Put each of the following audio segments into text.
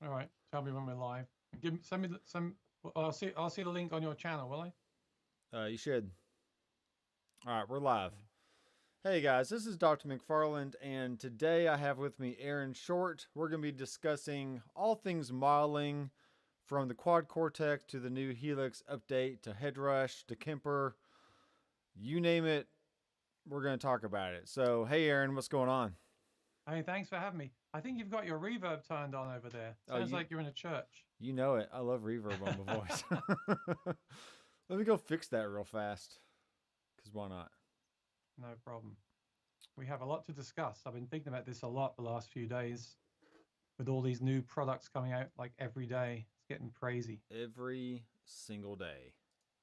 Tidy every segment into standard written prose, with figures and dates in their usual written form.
All right. Tell me when we're live. Send me some. Well, I'll see the link on your channel, will I? You should. All right, we're live. Hey guys, this is Dr. Mcfarland, and today I have with me Aaron Short. We're going to be discussing all things modeling, from the quad Cortex to the new Helix update to Headrush to Kemper. You name it, we're going to talk about it. So, hey Aaron, what's going on? Hey, thanks for having me. I think you've got your reverb turned on over there. Oh, Sounds like you're in a church. you know it. I love reverb on my voice. Let me go fix that real fast, because why not? No problem. We have a lot to discuss. I've been thinking about this a lot the last few days with all these new products coming out like every day. It's getting crazy. Every single day.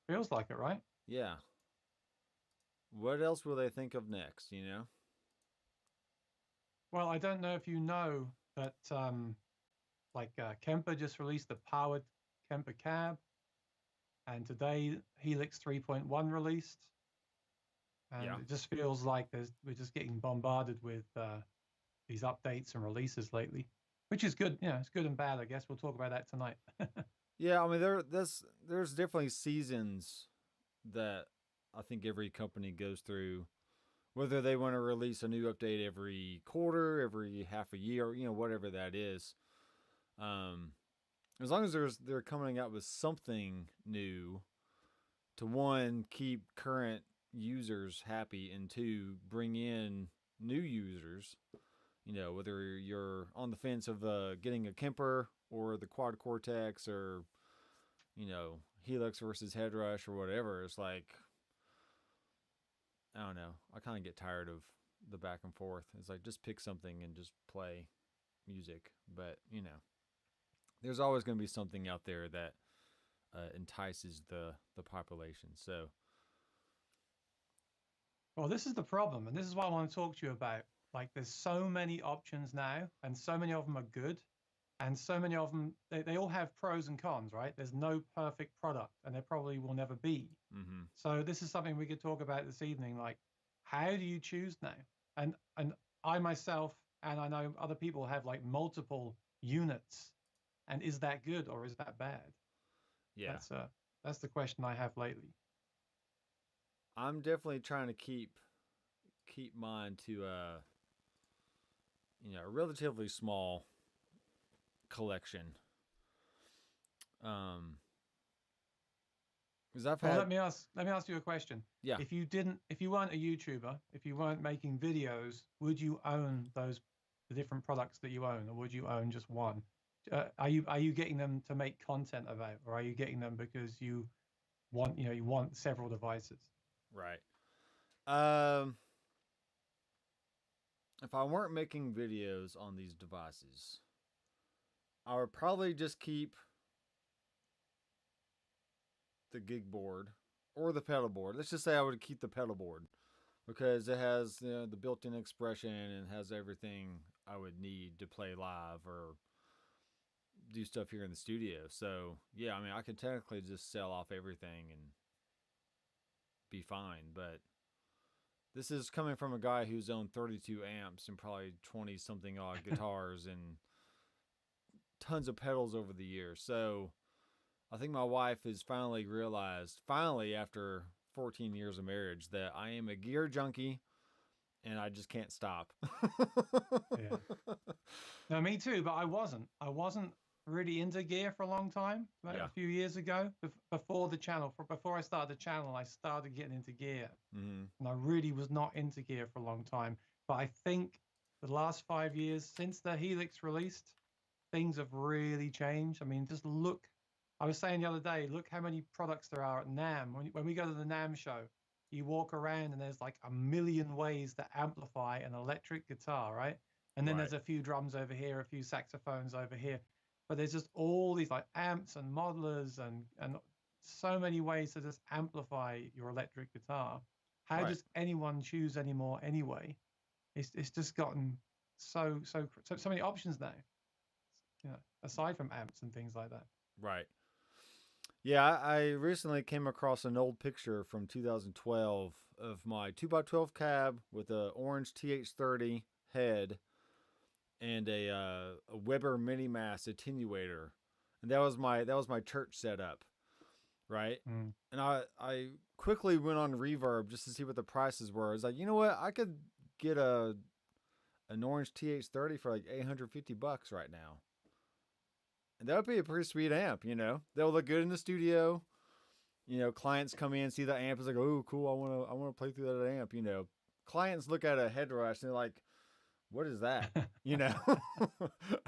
Feels like it, right? Yeah. What else will they think of next, you know? Well, I don't know if you know that Kemper just released the powered Kemper cab, and today Helix 3.1 released. And Yeah. it just feels like we're just getting bombarded with these updates and releases lately, which is good. It's good and bad, I guess. We'll talk about that tonight. Yeah, I mean there's definitely seasons that I think every company goes through, whether they want to release a new update every quarter, every half a year, whatever that is. Um, as long as they're coming out with something new to, one, keep current users happy, and two, bring in new users. Whether you're on the fence of getting a Kemper or the Quad Cortex, or Helix versus Headrush or whatever. It's like, I don't know. I kind of get tired of the back and forth. It's like, just pick something and just play music. But there's always going to be something out there that entices the population. So Well, this is the problem, and this is what I want to talk to you about. Like, there's so many options now, and so many of them are good, and so many of them they all have pros and cons, right? There's no perfect product, and there probably will never be. mm-hmm. So this is something we could talk about this evening. Like, how do you choose now? And I myself, and I know other people have like multiple units, and is that good or is that bad? Yeah, That's the question I have lately. I'm definitely trying to keep mine to a relatively small collection. Um, because I've Well, had, let me ask you a question. yeah. If you weren't a YouTuber, if you weren't making videos, would you own the different products that you own, or would you own just one? Are you getting them to make content about, or are you getting them because you want several devices? Right. Um, if I weren't making videos on these devices, I would probably just keep the gig board or the pedal board. Let's just say I would keep the pedal board because it has the built-in expression and has everything I would need to play live or do stuff here in the studio. So yeah, I mean, I could technically just sell off everything and be fine. But this is coming from a guy who's owned 32 amps and probably 20 something odd guitars and tons of pedals over the years. So I think my wife has finally realized, finally after 14 years of marriage, that I am a gear junkie and I just can't stop. Yeah. No, me too, but I wasn't really into gear for a long time. Like a Yeah. few years ago, before the channel, before I started the channel, I started getting into gear, Mm-hmm. and I really was not into gear for a long time. But I think the last 5 years since the Helix released, things have really changed. I mean, just look. I was saying the other day, look how many products there are at NAM. When we go to the NAM show, you walk around and there's like a million ways to amplify an electric guitar, right? And then Right. there's a few drums over here, a few saxophones over here. But there's just all these like amps and modelers and so many ways to just amplify your electric guitar. How Right. does anyone choose anymore anyway? It's just gotten so many options now, aside from amps and things like that. Right. Yeah, I recently came across an old picture from 2012 of my 2x12 cab with a orange TH30 head and a Weber Minimass attenuator, and that was my church setup, right? Mm. And I quickly went on Reverb just to see what the prices were. I was like, you know what, I could get an Orange TH30 for like $850 right now, and that would be a pretty sweet amp. They'll look good in the studio. Clients come in, see the amp, is like, oh, cool, I wanna play through that amp. Clients look at a head rush and they're like, what is that? I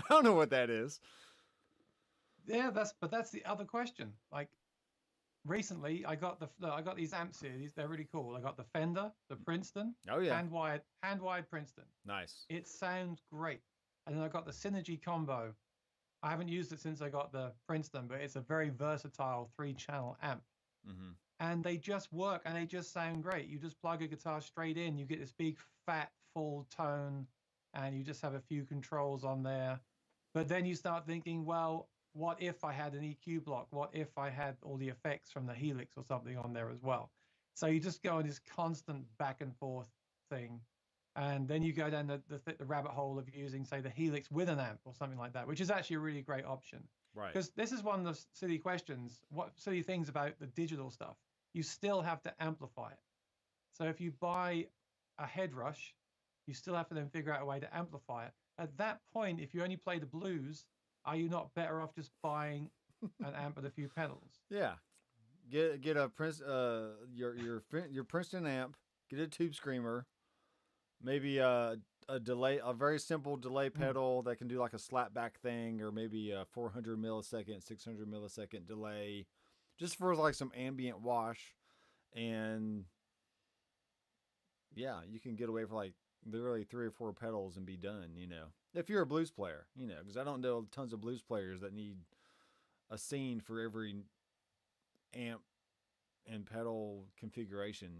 don't know what that is. Yeah, that's the other question. Like recently, I got these amp series. They're really cool. I got the Fender, the Princeton, Oh yeah, hand wired Princeton. nice. It sounds great. And then I got the Synergy combo. I haven't used it since I got the Princeton, but it's a very versatile 3-channel amp. Mm-hmm. And they just work and they just sound great. You just plug a guitar straight in, you get this big, fat, full tone, and you just have a few controls on there. But then you start thinking, well, what if I had an EQ block? What if I had all the effects from the Helix or something on there as well? So you just go on this constant back and forth thing. And then you go down the rabbit hole of using, say, the Helix with an amp or something like that, which is actually a really great option. Right. Because this is one of the silly questions, what silly things about the digital stuff. You still have to amplify it. So if you buy a head rush, you still have to then figure out a way to amplify it. At that point, if you only play the blues, are you not better off just buying an amp with a few pedals? Yeah. Get a your Princeton amp. Get a tube screamer. Maybe a very simple delay pedal that can do like a slapback thing, or maybe a 400 millisecond, 600 millisecond delay, just for like some ambient wash. And yeah, you can get away for like literally 3 or 4 pedals and be done. If you're a blues player, because I don't know tons of blues players that need a scene for every amp and pedal configuration.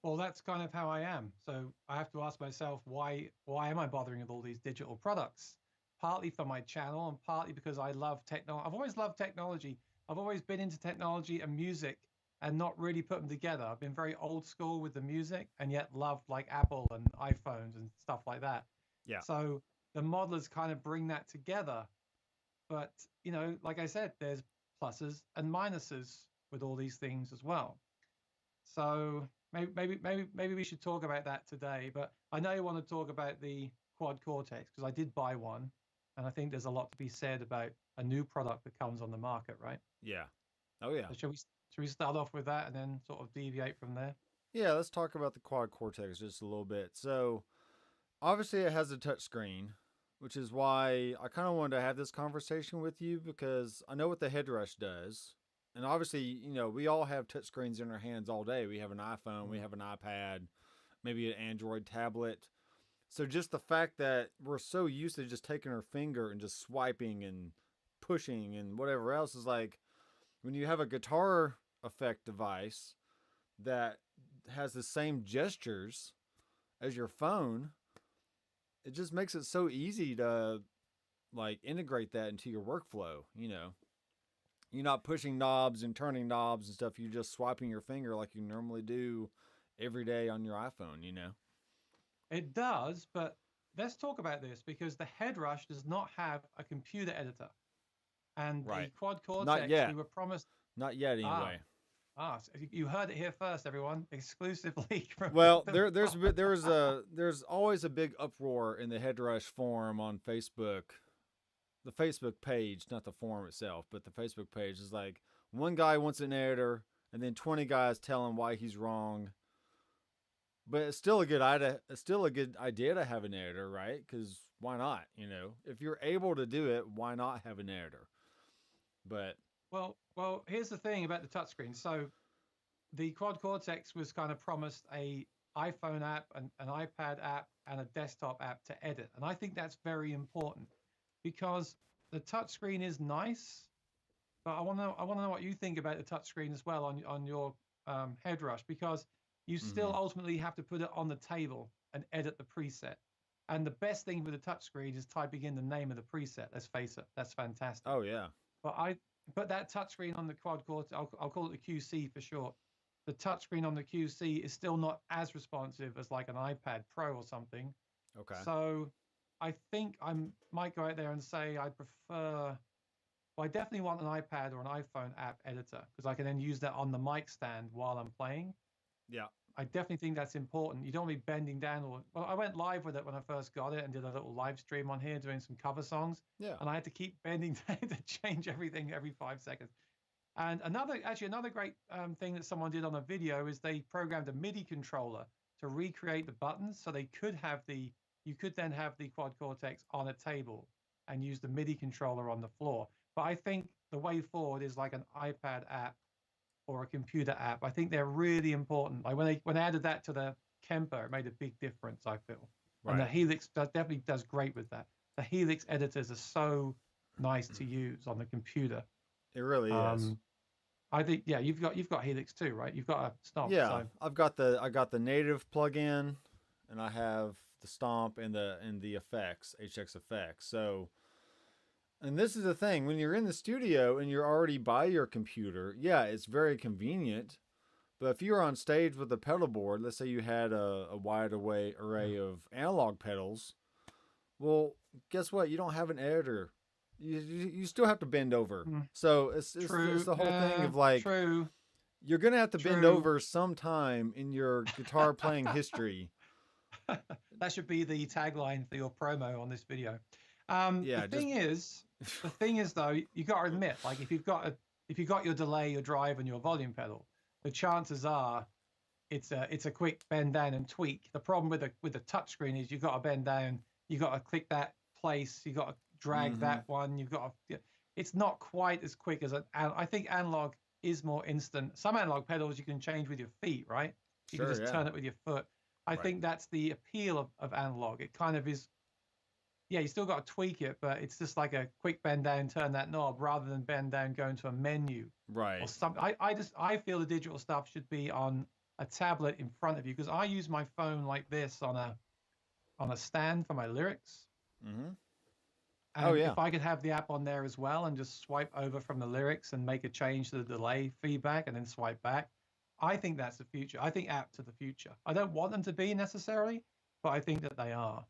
Well, that's kind of how I am. So I have to ask myself, why am I bothering with all these digital products? Partly for my channel and partly because I love technology. I've always loved technology. I've always been into technology and music and not really put them together. I've been very old school with the music and yet loved like Apple and iPhones and stuff like that. Yeah. So the modelers kind of bring that together. But, like I said, there's pluses and minuses with all these things as well. So maybe we should talk about that today. But I know you want to talk about the Quad Cortex because I did buy one, and I think there's a lot to be said about a new product that comes on the market, right? Yeah. Oh yeah. So should we start off with that and then sort of deviate from there? Yeah, let's talk about the Quad Cortex just a little bit. So, obviously it has a touchscreen, which is why I kind of wanted to have this conversation with you, because I know what the headrush does. And obviously, we all have touchscreens in our hands all day. We have an iPhone, we have an iPad, maybe an Android tablet. So just the fact that we're so used to just taking our finger and just swiping and pushing and whatever else, is like when you have a guitar effect device that has the same gestures as your phone, it just makes it so easy to like integrate that into your workflow. You're not pushing knobs and turning knobs and stuff. You're just swiping your finger like you normally do every day on your iPhone. It does, but let's talk about this because the headrush does not have a computer editor. And the Right. Quad Cortex, Not yet. we were promised. Not yet, anyway. So you heard it here first, everyone, exclusively from. Well, there's always a big uproar in the headrush forum on Facebook. The Facebook page, not the forum itself, but the Facebook page is like, one guy wants an editor, and then 20 guys tell him why he's wrong. But it's still a good idea. It's still a good idea to have an editor, right? Because why not? If you're able to do it, why not have an editor? But well, here's the thing about the touchscreen. So the Quad Cortex was kind of promised a iPhone app, an iPad app, and a desktop app to edit, and I think that's very important because the touchscreen is nice, but I want to know what you think about the touchscreen as well on your headrush, because you still ultimately have to put it on the table and edit the preset. And the best thing with the touchscreen is typing in the name of the preset. Let's face it, that's fantastic. Oh yeah. But that touchscreen on the Quad Cortex, I'll call it the QC for short. The touchscreen on the QC is still not as responsive as like an iPad Pro or something. Okay. So I think I might go out there and say I prefer. Well, I definitely want an iPad or an iPhone app editor because I can then use that on the mic stand while I'm playing. Yeah. I definitely think that's important. You don't want to be bending down. Well, I went live with it when I first got it and did a little live stream on here doing some cover songs. Yeah. And I had to keep bending down to change everything every 5 seconds. And another great thing that someone did on a video is they programmed a MIDI controller to recreate the buttons, so they could have you could then have the quad cortex on a table and use the MIDI controller on the floor. But I think the way forward is like an iPad app or a computer app. I think they're really important. Like when they added that to the Kemper, it made a big difference, I feel. And the Right. Helix definitely does great with that. The Helix editors are so nice to use on the computer. It really is. I think you've got Helix too, right? You've got a Stomp. Yeah, So I got the native plugin, and I have the Stomp and the effects, HX effects. So, and this is the thing, when you're in the studio and you're already by your computer, yeah, it's very convenient. But if you're on stage with a pedal board, let's say you had a wide array of analog pedals, well, guess what? You don't have an editor. You still have to bend over. So it's the whole thing of like, true. you're gonna have to bend over sometime in your guitar playing history. That should be the tagline for your promo on this video. Yeah, the thing is though, you got to admit, like if you've got your delay, your drive, and your volume pedal, the chances are it's a quick bend down and tweak. The problem with the touch screen is you've got to bend down, you got to click that place, you got to drag that one, you've got to. It's not quite as quick as I think analog is more instant. Some analog pedals you can change with your feet, right? You can just turn it with your foot. I think that's the appeal of analog. It kind of is. Yeah, you still got to tweak it, but it's just like a quick bend down, turn that knob, rather than bend down, go into a menu. Right. Or something. I feel the digital stuff should be on a tablet in front of you because I use my phone like this on a stand for my lyrics. Mm-hmm. And if I could have the app on there as well and just swipe over from the lyrics and make a change to the delay feedback and then swipe back, I think that's the future. I think apps are the future. I don't want them to be necessarily, but I think that they are.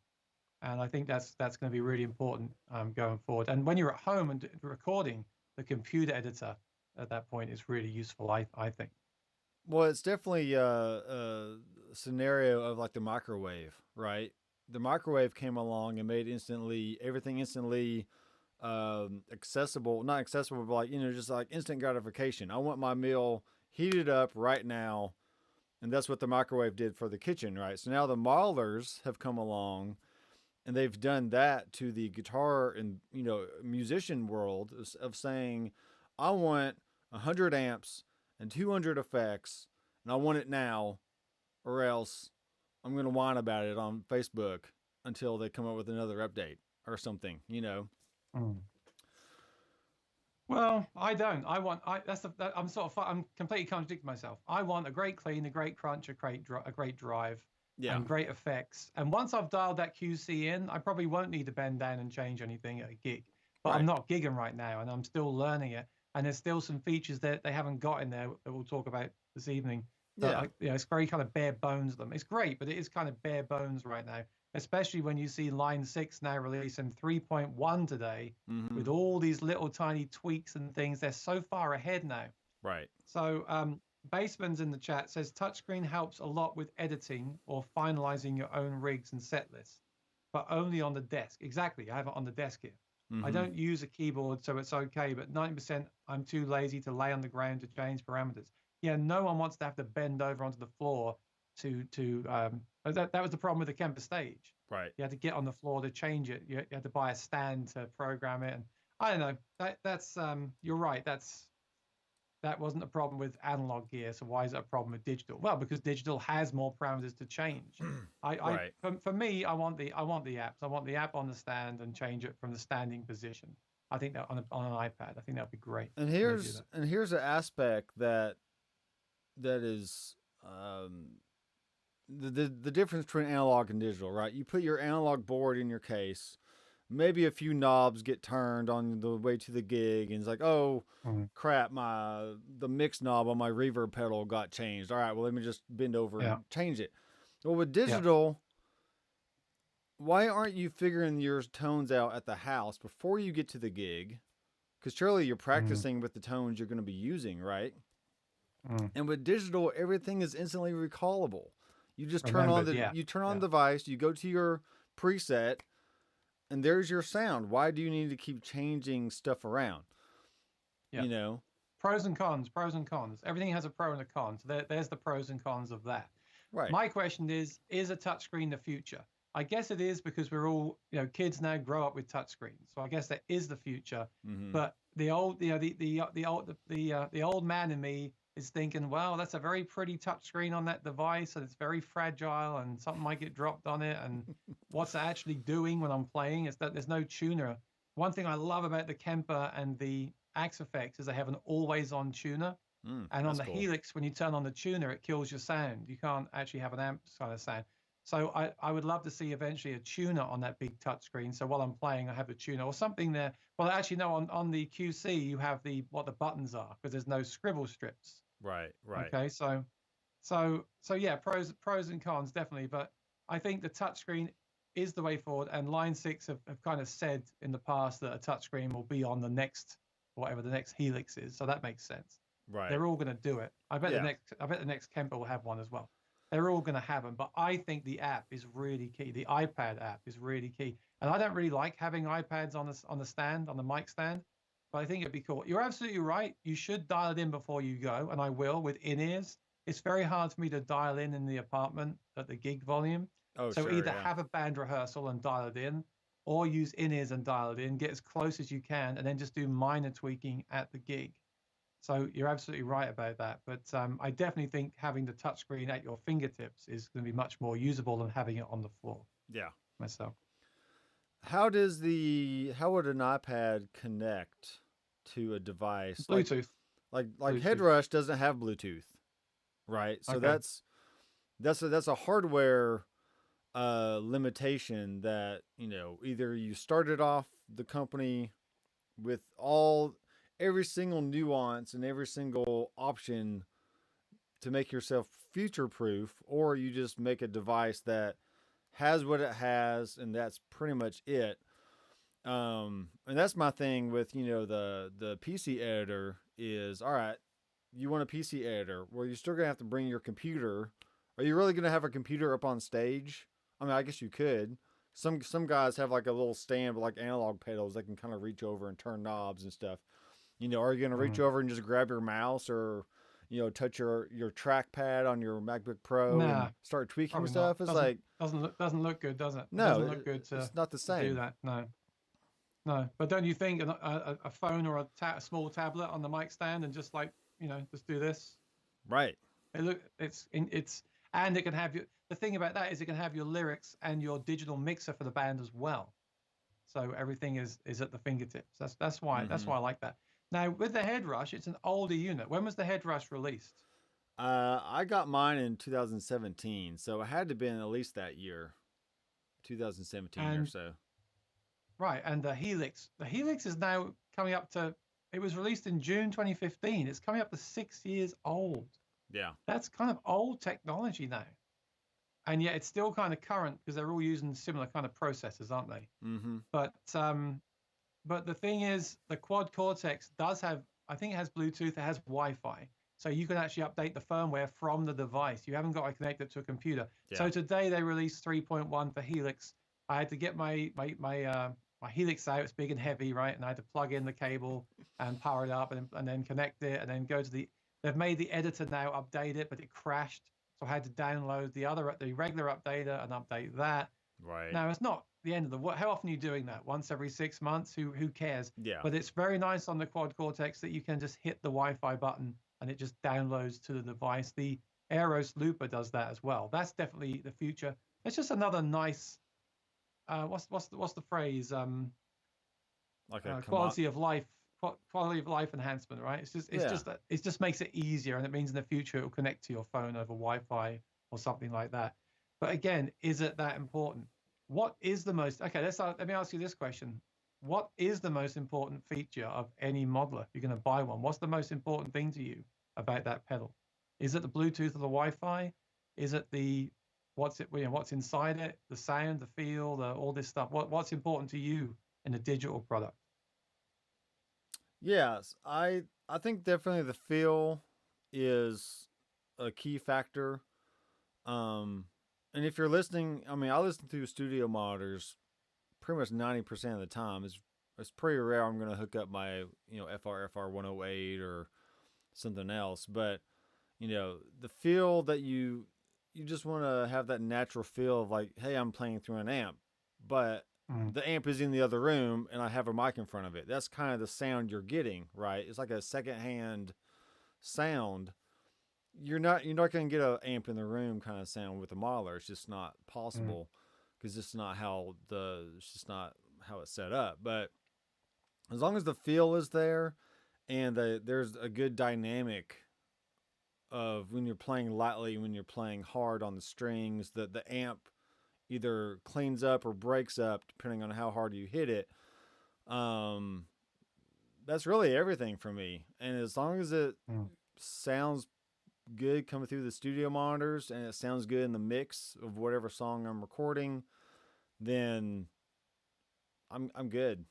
And I think that's going to be really important going forward. And when you're at home and recording, the computer editor at that point is really useful, I think. Well, it's definitely a scenario of like the microwave, right? The microwave came along and made everything instantly accessible. Not accessible, but like, just like instant gratification. I want my meal heated up right now. And that's what the microwave did for the kitchen, right? So now the modelers have come along and they've done that to the guitar and, musician world of saying, I want 100 amps and 200 effects, and I want it now, or else I'm going to whine about it on Facebook until they come up with another update or something, Well, I don't. I'm completely contradicting myself. I want a great clean, a great crunch, a great drive, and great effects. And once I've dialed that QC in, I probably won't need to bend down and change anything at a gig. But I'm not gigging right now, and I'm still learning it. And there's still some features that they haven't got in there that we'll talk about this evening. But it's very kind of bare bones them. It's great, but it is kind of bare bones right now, especially when you see Line 6 now releasing 3.1 today with all these little tiny tweaks and things. They're so far ahead now. Right. So Baseman's in the chat says touchscreen helps a lot with editing or finalizing your own rigs and set lists, but only on the desk. Exactly. I have it on the desk here. I don't use a keyboard, so it's okay, but 90% I'm too lazy to lay on the ground to change parameters. Yeah, no one wants to have to bend over onto the floor that was the problem with the Kemper stage. Right. You had to get on the floor to change it. You had to buy a stand to program it. And I don't know. That's you're right. That wasn't a problem with analog gear. So why is that a problem with digital? Well, because digital has more parameters to change. For me, I want the apps. I want the app on the stand and change it from the standing position. I think that on an iPad, I think that'd be great. And here's an aspect that is the difference between analog and digital, right? You put your analog board in your case, maybe a few knobs get turned on the way to the gig, and it's like, oh crap, the mix knob on my reverb pedal got changed. All right, well, let me just bend over and change it. Well, with digital, why aren't you figuring your tones out at the house before you get to the gig? Because surely you're Mm, practicing with the tones you're going to be using, right? mm. And with digital, everything is instantly recallable. You just Remembered, yeah, turn on yeah, the device, you go to your preset, and there's your sound. Why do you need to keep changing stuff around? yeah. You know? Pros and cons, pros and cons. Everything has a pro and a con. So there's the pros and cons of that. Right. My question is a touchscreen the future? I guess it is because we're all, kids now grow up with touchscreens. So I guess that is the future. Mm-hmm. But the old, the old man in me is thinking, well, that's a very pretty touchscreen on that device, and it's very fragile, and something might get dropped on it. And what's it actually doing when I'm playing is that there's no tuner. One thing I love about the Kemper and the Axe Effects is they have an always-on tuner. And on That's the cool. Helix, when you turn on the tuner, it kills your sound. You can't actually have an amp kind of sound. So I would love to see eventually a tuner on that big touchscreen. So while I'm playing, I have a tuner or something there. Well, actually, no, on the QC, you have what the buttons are because there's no scribble strips. Right, right. Okay, so yeah, pros and cons definitely. But I think the touchscreen is the way forward. And Line 6 have kind of said in the past that a touchscreen will be on the next, whatever the next Helix is. So that makes sense. Right. They're all going to do it. I bet Yeah. the next Kemper will have one as well. They're all going to have them, but I think the app is really key. The iPad app is really key, and I don't really like having iPads on the stand, on the mic stand, but I think it'd be cool. You're absolutely right. You should dial it in before you go, and I will with in-ears. It's very hard for me to dial in the apartment at the gig volume. Oh, So sure, either yeah. have a band rehearsal and dial it in, or use in-ears and dial it in, get as close as you can, and then just do minor tweaking at the gig. So you're absolutely right about that. But I definitely think having the touchscreen at your fingertips is going to be much more usable than having it on the floor Yeah. myself. How would an iPad connect to a device Bluetooth, like Bluetooth. Headrush doesn't have Bluetooth, right? So Okay. that's a hardware limitation that, either you started off the company with every single nuance and every single option to make yourself future proof, or you just make a device that has what it has and that's pretty much it. And that's my thing with, the PC editor is, all right, you want a PC editor, well, you're still gonna have to bring your computer. Are you really gonna have a computer up on stage? I mean, I guess you could. Some guys have like a little stand with like analog pedals they can kind of reach over and turn knobs and stuff. Are you gonna reach Mm. over and just grab your mouse, or touch your trackpad on your MacBook Pro and Nah, start tweaking probably not. stuff? It's like, Doesn't look good, does it? It no, doesn't look good it's not the to do same. that. No, no. But don't you think a phone or a small tablet on the mic stand and just just do this? Right. It's and it can have the thing about that is it can have your lyrics and your digital mixer for the band as well. So everything is at the fingertips. That's why I like that. Now with the Headrush, it's an older unit. When was the Headrush released? I got mine in 2017, so it had to have been at least that year, 2017 or And so. right, and the Helix is now coming up to. It was released in June 2015. It's coming up to 6 years old. Yeah. That's kind of old technology now, and yet it's still kind of current because they're all using similar kind of processors, aren't they? Mm-hmm. But the thing is, the Quad Cortex does have, I think it has Bluetooth, it has Wi-Fi. So you can actually update the firmware from the device. You haven't got to connect it to a computer. Yeah. So today they released 3.1 for Helix. I had to get my Helix out. It's big and heavy, right? And I had to plug in the cable and power it up and then connect it and then go to they've made the editor now update it, but it crashed. So I had to download the regular updater and update that. Right. Now, it's not the end of the world. How often are you doing that? Once every 6 months? Who cares? Yeah. But it's very nice on the Quad Cortex that you can just hit the Wi-Fi button and it just downloads to the device. The Aeros Looper does that as well. That's definitely the future. It's just another nice, what's the phrase? Like a Quality of life, quality of life enhancement, right? Yeah. It just makes it easier, and it means in the future it will connect to your phone over Wi-Fi or something like that. But again, is it that important? What is the most? Okay, let me ask you this question. What is the most important feature of any modeler? If you're going to buy one, what's the most important thing to you about that pedal? Is it the Bluetooth or the Wi-Fi? Is it the what's it, what's inside it, the sound, the feel, all this stuff. What's important to you in a digital product? Yes, I think definitely the feel is a key factor. Um, and if you're listening, I mean, I listen to studio monitors pretty much 90% of the time. It's pretty rare I'm going to hook up my FR 108 or something else, but the feel that you just want to have that natural feel of like, hey, I'm playing through an amp, but Mm, the amp is in the other room and I have a mic in front of it. That's kind of the sound you're getting, right? It's like a secondhand sound. You're not going to get an amp in the room kind of sound with a modeler. It's just not mm. possible because it's just not how it's set up. But as long as the feel is there and there's a good dynamic of when you're playing lightly, when you're playing hard on the strings, the amp either cleans up or breaks up depending on how hard you hit it. Um, that's really everything for me. And as long as it Mm. sounds good coming through the studio monitors and it sounds good in the mix of whatever song I'm recording, then I'm good.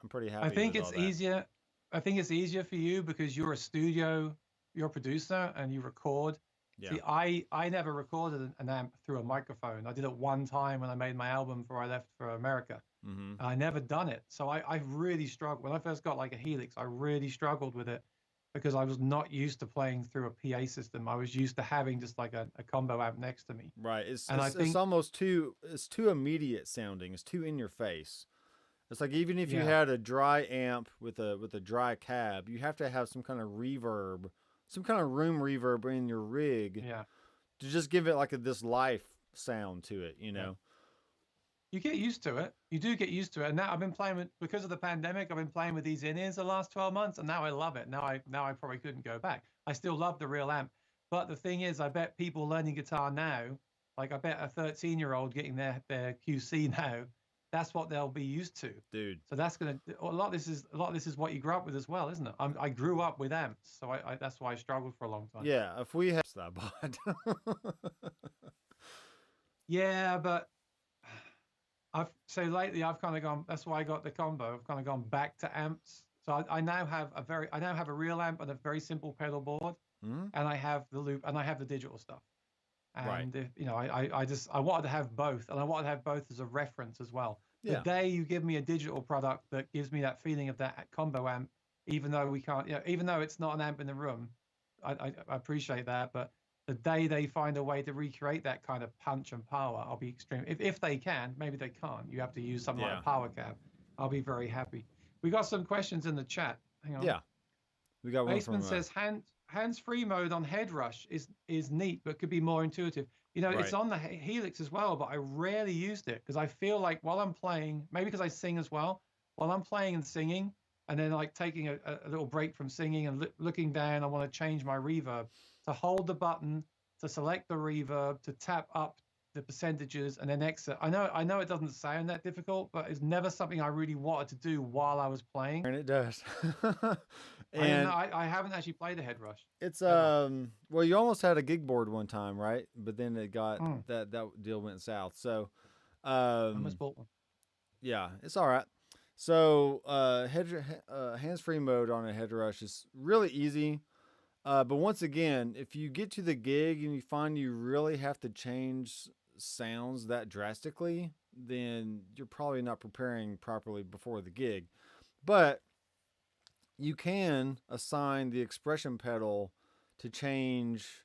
I'm pretty I happy think with all it's that. easier. I think it's easier for you because you're a studio, you're a producer, and you record. Yeah. See, I never recorded an amp through a microphone. I did it one time when I made my album before I left for America. Mm-hmm. And I never done it. So I really struggled. When I first got like a Helix, I really struggled with it because I was not used to playing through a PA system. I was used to having just like a combo amp next to me. Right. It's, And I it's it's think, almost too immediate sounding. It's too in your face. It's like even if you yeah, had a dry amp with a dry cab, you have to have some kind of reverb, some kind of room reverb in your rig yeah, to just give it like this life sound to it, yeah. You get used to it. You do get used to it. And now I've been playing with, because of the pandemic, I've been playing with these in-ears the last 12 months, and now I love it. Now I probably couldn't go back. I still love the real amp. But the thing is, I bet people learning guitar now, like I bet a 13-year-old getting their QC now, that's what they'll be used to. dude. So that's gonna a lot of this is what you grew up with as well, isn't it? I grew up with amps, so I that's why I struggled for a long time. Yeah, if we had that bot. Yeah, but I've so lately I've kind of gone. That's why I got the combo. I've kind of gone back to amps. So I now have a real amp and a very simple pedal board, Hmm. and I have the loop and I have the digital stuff. Right. And if, I just I wanted to have both, and I wanted to have both as a reference as well. The Yeah. day you give me a digital product that gives me that feeling of that combo amp, even though we can't, even though it's not an amp in the room, I appreciate that. But the day they find a way to recreate that kind of punch and power, I'll be extreme. If they can, maybe they can't. You have to use something like Yeah. a power cab. I'll be very happy. We got some questions in the chat. Hang on. Yeah. We got one Baseman from says hands-free mode on head rush is neat, but could be more intuitive. It's right. on the Helix as well, but I rarely used it because I feel like while I'm playing, maybe because I sing as well, while I'm playing and singing, and then like taking a little break from singing and looking down, I want to change my reverb. To hold the button, to select the reverb, to tap up the percentages, and then exit. I know it doesn't sound that difficult, but it's never something I really wanted to do while I was playing. And it does. I don't know. And I haven't actually played a head rush it's ever. well, you almost had a gig board one time, right? But then it got Mm, that deal went south. So I um must bought one. yeah, it's all right. So hands free mode on a head rush is really easy. But once again, if you get to the gig and you find you really have to change sounds that drastically, then you're probably not preparing properly before the gig. But you can assign the expression pedal to change,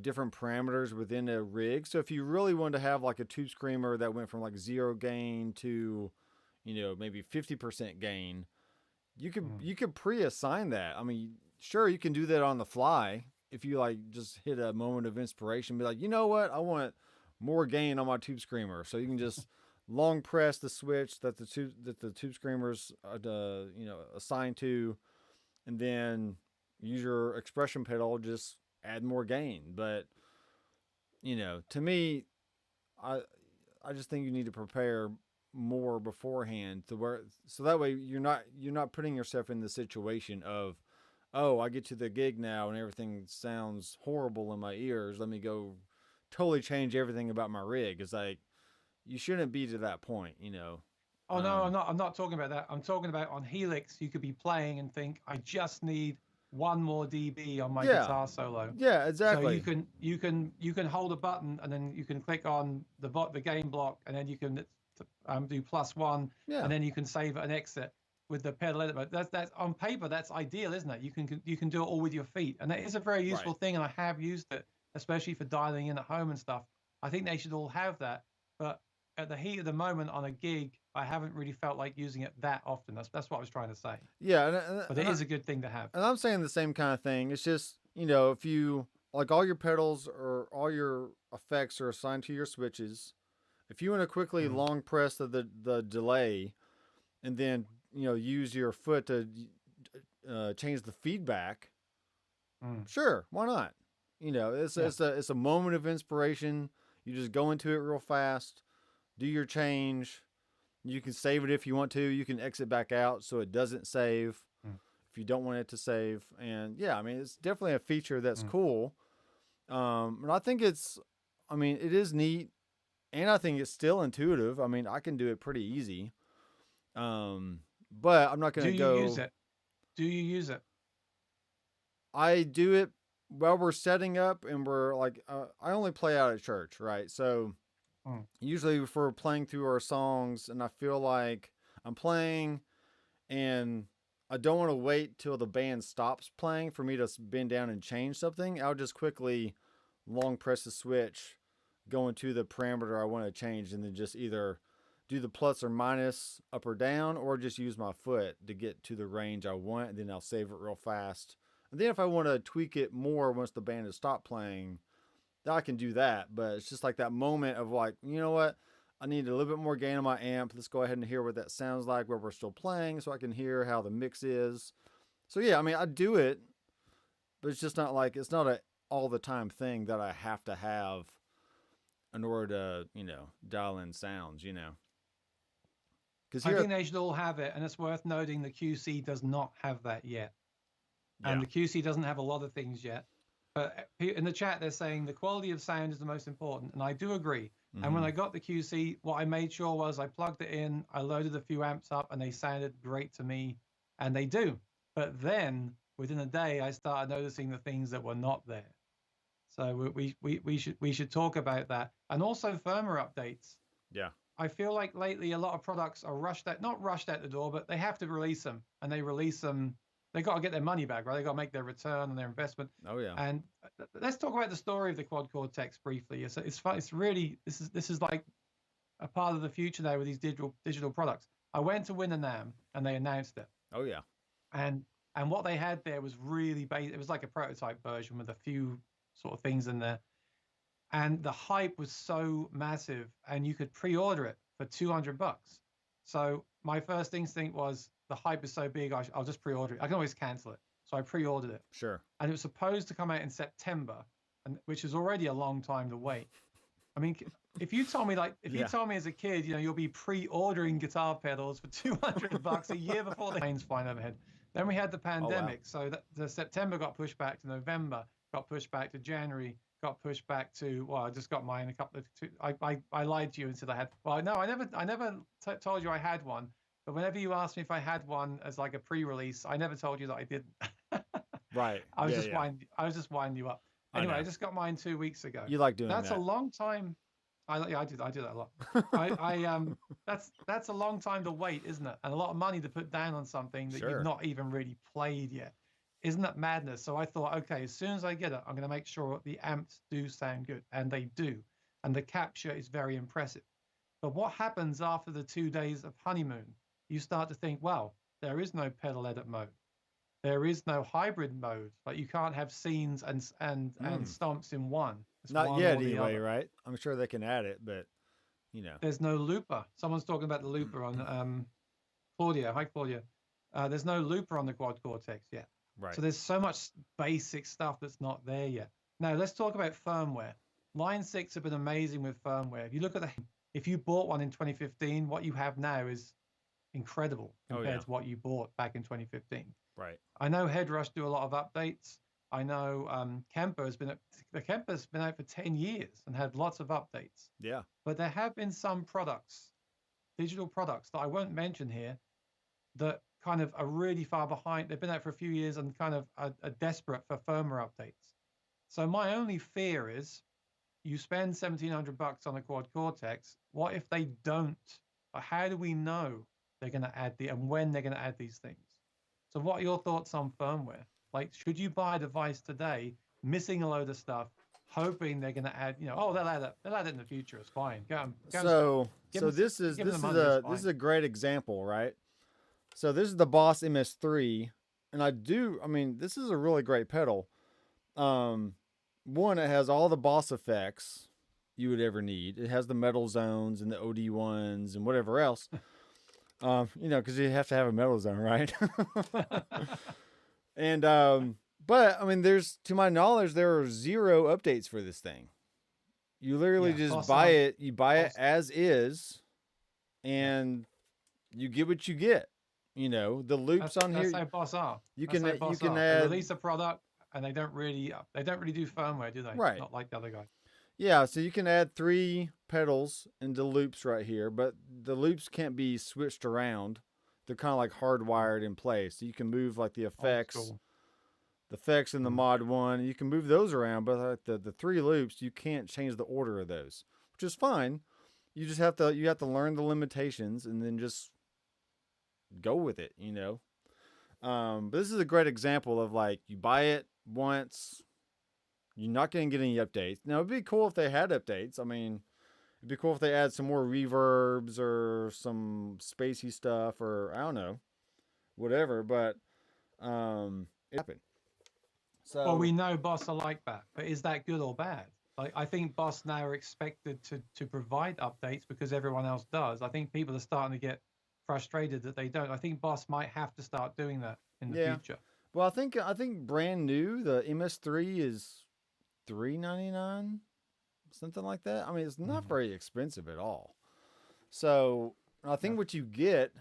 different parameters within a rig. So if you really wanted to have like a tube screamer that went from like zero gain to, maybe 50% gain, you could Mm, you could pre-assign that. I mean, sure, you can do that on the fly if you like just hit a moment of inspiration, be like, you know what, I want more gain on my tube screamer, so you can just long press the switch that the tube screamers assigned to, and then use your expression pedal, just add more gain. But to me, I I just think you need to prepare more beforehand to where so that way you're not putting yourself in the situation of, oh, I get to the gig now and everything sounds horrible in my ears. Let me go totally change everything about my rig. It's like you shouldn't be to that point, Oh no, I'm not talking about that. I'm talking about on Helix, you could be playing and think, I just need one more dB on my Yeah, guitar solo. yeah, So exactly. you can hold a button and then you can click on the game block and then you can do +1 Yeah, and then you can save and exit with the pedal edit mode. That's on paper, that's ideal, isn't it? You can do it all with your feet, and that is a very right. useful thing. And I have used it, especially for dialing in at home and stuff. I think they should all have that, but at the heat of the moment on a gig, I haven't really felt like using it that often. That's what I was trying to say. Yeah, But it is a good thing to have. and I'm saying the same kind of thing. It's just, if you like all your pedals or all your effects are assigned to your switches, if you want to quickly Mm, long press the delay and then, use your foot to change the feedback, mm, sure, why not? It's yeah. it's a moment of inspiration. You just go into it real fast, do your change. You can save it if you want to. You can exit back out so it doesn't save Mm, if you don't want it to save. And yeah, I mean, it's definitely a feature that's mm. cool. And I think it is neat, and I think it's still intuitive. I mean, I can do it pretty easy. But I'm not Do gonna you use go. it? Do you use it? I do it while we're setting up, and we're like, I only play out at church, right? So Mm, usually if we're playing through our songs, and I feel like I'm playing, and I don't want to wait till the band stops playing for me to bend down and change something. I'll just quickly long press the switch, go into the parameter I want to change, and then just either do the plus or minus up or down, or just use my foot to get to the range I want, and then I'll save it real fast. And then if I want to tweak it more once the band has stopped playing, then I can do that. But it's just like that moment of like, you know what? I need a little bit more gain on my amp. Let's go ahead and hear what that sounds like where we're still playing so I can hear how the mix is. So yeah, I mean, I do it, but it's just not like, it's not a all the time thing that I have to have in order to, dial in sounds. Because I here, think they should all have it, and it's worth noting the QC does not have that yet, and yeah. the QC doesn't have a lot of things yet. But in the chat, they're saying the quality of sound is the most important, and I do agree. And when Mm-hmm. I got the QC, what I made sure was I plugged it in, I loaded a few amps up, and they sounded great to me, and they do. But then within a day, I started noticing the things that were not there. So we should talk about that, and also firmware updates. Yeah. I feel like lately a lot of products are not rushed out the door, but they have to release them, and they release them. They got to get their money back, right? They got to make their return on their investment. Oh, yeah. And let's talk about the story of the quad Cortex briefly. It's fun. It's really this is like a part of the future now with these digital products. I went to Win a NAMM and they announced it, Oh, yeah. and what they had there was really basic. It was like a prototype version with a few sort of things in there, and the hype was so massive, and you could pre-order it for $200. So my first instinct was the hype is so big, I'll just pre-order it. I can always cancel it. So I pre-ordered it, Sure. and it was supposed to come out in September, and which is already a long time to wait. I mean, if you told me you Yeah. told me as a kid, you'll be pre-ordering guitar pedals for $200 a year before the planes flying overhead. Then we had the Oh, wow. pandemic, so that the September got pushed back to November, got pushed back to January, got pushed back to, well, I just got mine a couple of two, I lied to you and said I had, well, no, I never told you I had one, but whenever you asked me if I had one as like a pre-release, I never told you that I didn't. Right. I was Yeah, just yeah. winding you up. I Anyway, know. I just got mine 2 weeks ago. You like doing That's a that. long time. Yeah, I do that a lot. That's a long time to wait, isn't it? And a lot of money to put down on something that you've Sure. not even really played yet. Isn't that madness? So I thought, okay, as soon as I get it, I'm going to make sure the amps do sound good, and they do, and the capture is very impressive. But what happens after the 2 days of honeymoon? You start to think, well, there is no pedal edit mode. There is no hybrid mode. Like you can't have scenes and Mm. stomps in one. It's Not one yet, or the anyway, other. right? I'm sure they can add it, but. There's no looper. Someone's talking about the looper on Claudia. Hi, Claudia. There's no looper on the quad Cortex yet. Right. So there's so much basic stuff that's not there yet. Now let's talk about firmware. Line 6 have been amazing with firmware. If you look at if you bought one in 2015, what you have now is incredible Oh, compared yeah. to what you bought back in 2015. Right. I know Headrush do a lot of updates. I know Kemper's been out for 10 years and had lots of updates. Yeah. But there have been some products, digital products that I won't mention here, that kind of are really far behind. They've been out for a few years and kind of are desperate for firmware updates. So my only fear is you spend $1,700 on a quad Cortex. What if they don't? How do we know they're going to add and when they're going to add these things? So what are your thoughts on firmware? Like, should you buy a device today, missing a load of stuff, hoping they're going to add, oh, they'll add it in the future. It's fine. This is a great example, right? So this is the Boss MS3, and this is a really great pedal. One, it has all the Boss effects you would ever need. It has the metal zones and the OD ones and whatever else. Because you have to have a metal zone, right? And but I mean, to my knowledge, there are 0 updates for this thing. You literally just buy it. You buy it as is, and you get what you get. The loops on here. That's how Boss are. You can add, they release a product and they don't really do firmware, do they? Right. Not like the other guy. Yeah, so you can add 3 pedals into loops right here, but the loops can't be switched around. They're kind of like hardwired in place. So you can move like the effects, in the mod 1. You can move those around, but like the 3 loops, you can't change the order of those, which is fine. You just have to learn the limitations and then just go with it, But this is a great example of like you buy it once. You're not going to get any updates. Now, it'd be cool if they had updates. I mean, it'd be cool if they add some more reverbs or some spacey stuff or I don't know, whatever. But it happened. So, well, we know Boss are like that, but is that good or bad? Like, I think Boss now are expected to provide updates because everyone else does. I think people are starting to get frustrated that they don't. I think Boss might have to start doing that in the future. Well, I think brand new the MS3 is $399, something like that. I mean, it's not very expensive at all. So I think what you get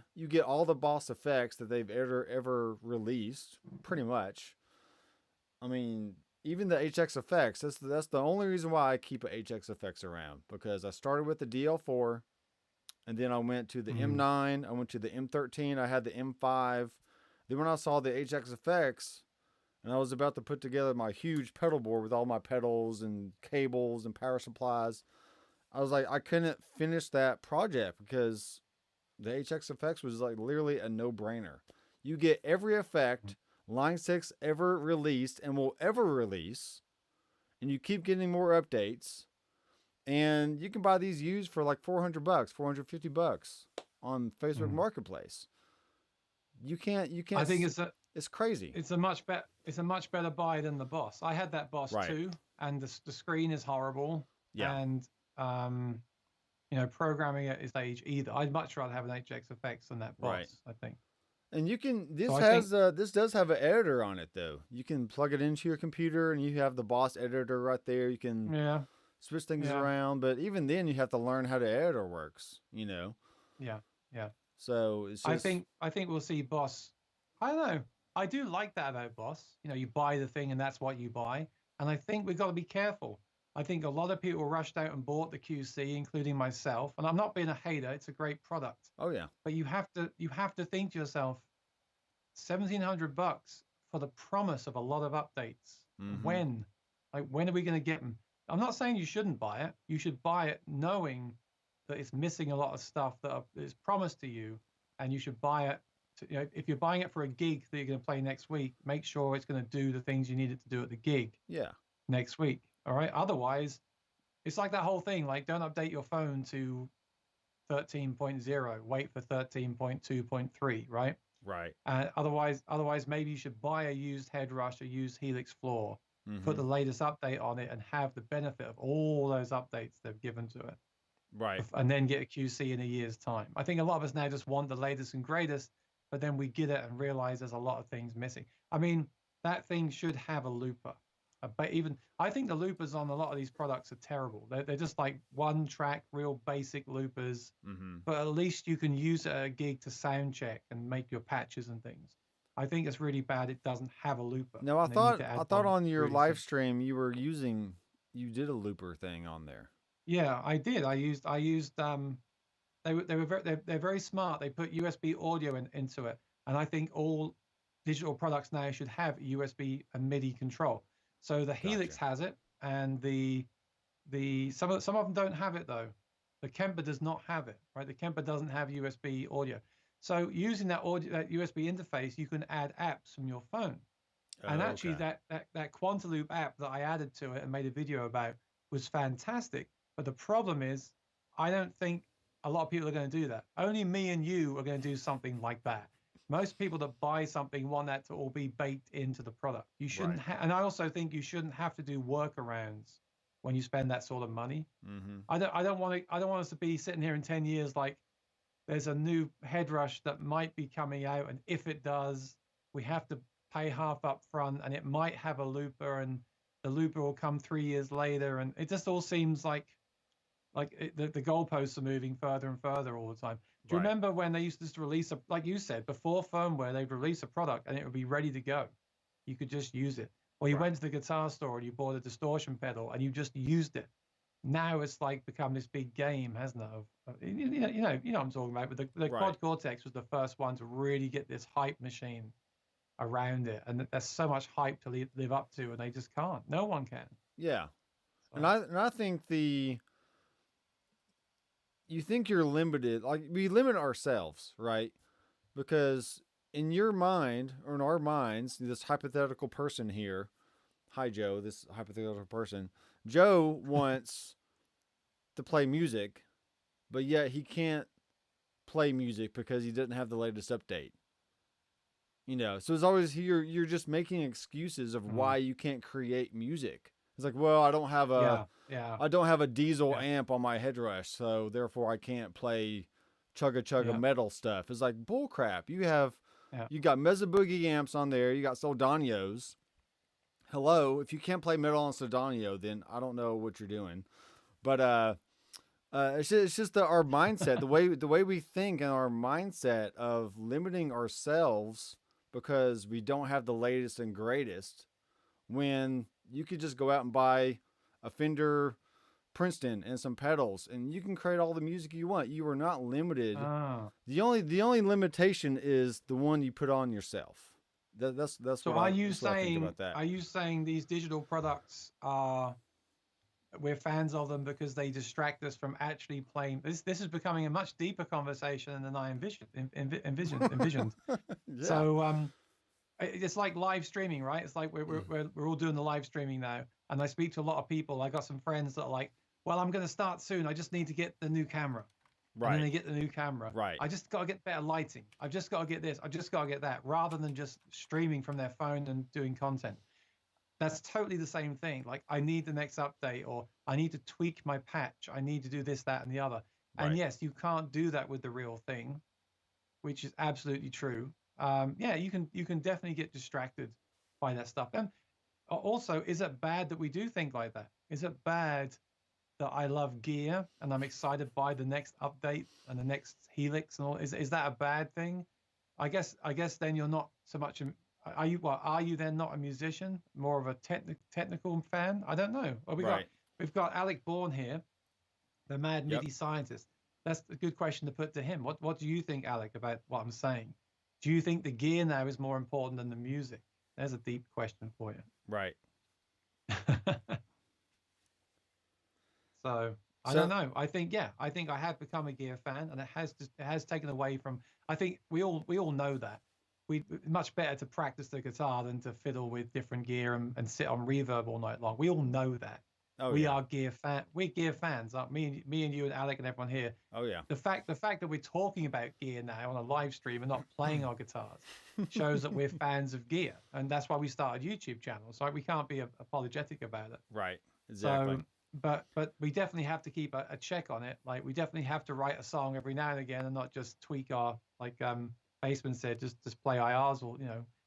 all the Boss effects that they've ever released, pretty much. I mean, even the HX effects. That's the only reason why I keep a HX effects around, because I started with the DL4, and then I went to the M9. I went to the M13. I had the M5. Then when I saw the HX effects, and I was about to put together my huge pedal board with all my pedals and cables and power supplies, I was like, I couldn't finish that project because the HX effects was like literally a no-brainer. You get every effect Line 6 ever released and will ever release, and you keep getting more updates, and you can buy these used for like $400, $450 on Facebook Marketplace. You can't. I think it's crazy. It's a much better buy than the Boss. I had that Boss too, and the screen is horrible. Yeah. And programming at its age either. I'd much rather have an HX effects than that Boss. Right. I think. And you can. This does have an editor on it though. You can plug it into your computer, and you have the Boss editor right there. You can switch things around, but even then, you have to learn how the editor works. Yeah. So it's just, I think we'll see Boss. I don't know. I do like that about Boss. You buy the thing and that's what you buy. And I think we've got to be careful. I think a lot of people rushed out and bought the QC, including myself. And I'm not being a hater. It's a great product. Oh yeah. But you have to think to yourself, $1,700 for the promise of a lot of updates. When are we going to get them? I'm not saying you shouldn't buy it. You should buy it knowing that it's missing a lot of stuff that is promised to you, and you should buy it. If you're buying it for a gig that you're going to play next week, make sure it's going to do the things you need it to do at the gig. Yeah. Next week. All right. Otherwise, it's like that whole thing. Like, don't update your phone to 13.0. Wait for 13.2.3. Right. Right. Otherwise, maybe you should buy a used head rush, a used Helix floor, put the latest update on it, and have the benefit of all those updates they've given to it. Right. And then get a QC in a year's time. I think a lot of us now just want the latest and greatest, but then we get it and realize there's a lot of things missing. I mean, that thing should have a looper. But I think the loopers on a lot of these products are terrible. They're just like one track, real basic loopers. But at least you can use it at a gig to sound check and make your patches and things. I think it's really bad it doesn't have a looper, No, I and they need thought to I add thought one on your really live soon. stream you did a looper thing on there. Yeah, I did. I used they're very smart. They put USB audio into it, and I think all digital products now should have USB and MIDI control. So the Helix Gotcha. has it, and some of them don't have it though. The Kemper does not have it, right? The Kemper doesn't have USB audio. So using that USB interface, you can add apps from your phone. And actually, Okay. that Quantaloop app that I added to it and made a video about was fantastic. But the problem is, I don't think a lot of people are going to do that. Only me and you are going to do something like that. Most people that buy something want that to all be baked into the product. You shouldn't Right. have, and I also think you shouldn't have to do workarounds when you spend that sort of money. Mm-hmm. I don't want us to be sitting here in 10 years like there's a new head rush that might be coming out, and if it does, we have to pay half up front, and it might have a looper, and the looper will come 3 years later, and it just all seems like the goalposts are moving further and further all the time. Do you Right. remember when they used to just release a, like you said, before firmware, they'd release a product and it would be ready to go. You could just use it. Or you Right. went to the guitar store and you bought a distortion pedal and you just used it. Now it's like become this big game, hasn't it? You know what I'm talking about. But the Right. Quad Cortex was the first one to really get this hype machine around it, and there's so much hype to live up to, and they just can't. No one can. Yeah. And So, I think you think you're limited, like we limit ourselves, right? Because in your mind or in our minds, this hypothetical person here, hi Joe, this hypothetical person, Joe wants to play music, but yet he can't play music because he doesn't have the latest update. So it's always you're just making excuses of mm, why you can't create music. It's like, well, yeah, yeah, I don't have a diesel yeah, amp on my headrush, so therefore I can't play chugga chugga yeah, metal stuff. It's like bullcrap. yeah. You got Mesa Boogie amps on there, you got Soldanios. Hello, if you can't play metal on Soldanio, then I don't know what you're doing. But it's just our mindset, the way we think, and our mindset of limiting ourselves because we don't have the latest and greatest. When you could just go out and buy a Fender Princeton and some pedals, and you can create all the music you want. You are not limited. Ah. The only limitation is the one you put on yourself. So are you That's what I think saying about that. are you saying these digital products are we're fans of them because they distract us from actually playing? This is becoming a much deeper conversation than I envisioned. Yeah. So it's like live streaming, right? It's like we're all doing the live streaming now, and I speak to a lot of people. I got some friends that are like, "Well, I'm going to start soon. I just need to get the new camera," and then Right. they get the new camera. Right. I just got to get better lighting. I've just got to get this. I just got to get that, rather than just streaming from their phone and doing content. That's totally the same thing. Like I need the next update, or I need to tweak my patch. I need to do this, that, and the other. And Right. yes, you can't do that with the real thing, which is absolutely true. Yeah, you can definitely get distracted by that stuff. And also, is it bad that we do think like that? Is it bad that I love gear and I'm excited by the next update and the next Helix and all? Is that a bad thing? I guess then you're not so much. Are you what? Are you then not a musician? More of a technical fan? I don't know. Well, Right. we've got Alec Bourne here, the mad Yep. MIDI scientist. That's a good question to put to him. What do you think, Alec, about what I'm saying? Do you think the gear now is more important than the music? There's a deep question for Right. you. So I don't So know. I think I have become a gear fan, and it has taken away from. I think we all know that much better to practice the guitar than to fiddle with different gear and sit on reverb all night long. We all know that. oh We yeah. are we're gear fans. Me and you and Alec and everyone here. Oh yeah. The fact that we're talking about gear now on a live stream and not playing our guitars shows that we're fans of gear, and that's why we started YouTube channels. Right? We can't be apologetic about it. Right. Exactly. So, but we definitely have to keep a check on it. Like we definitely have to write a song every now and again, and not just tweak our Baseman said, just play IRs, or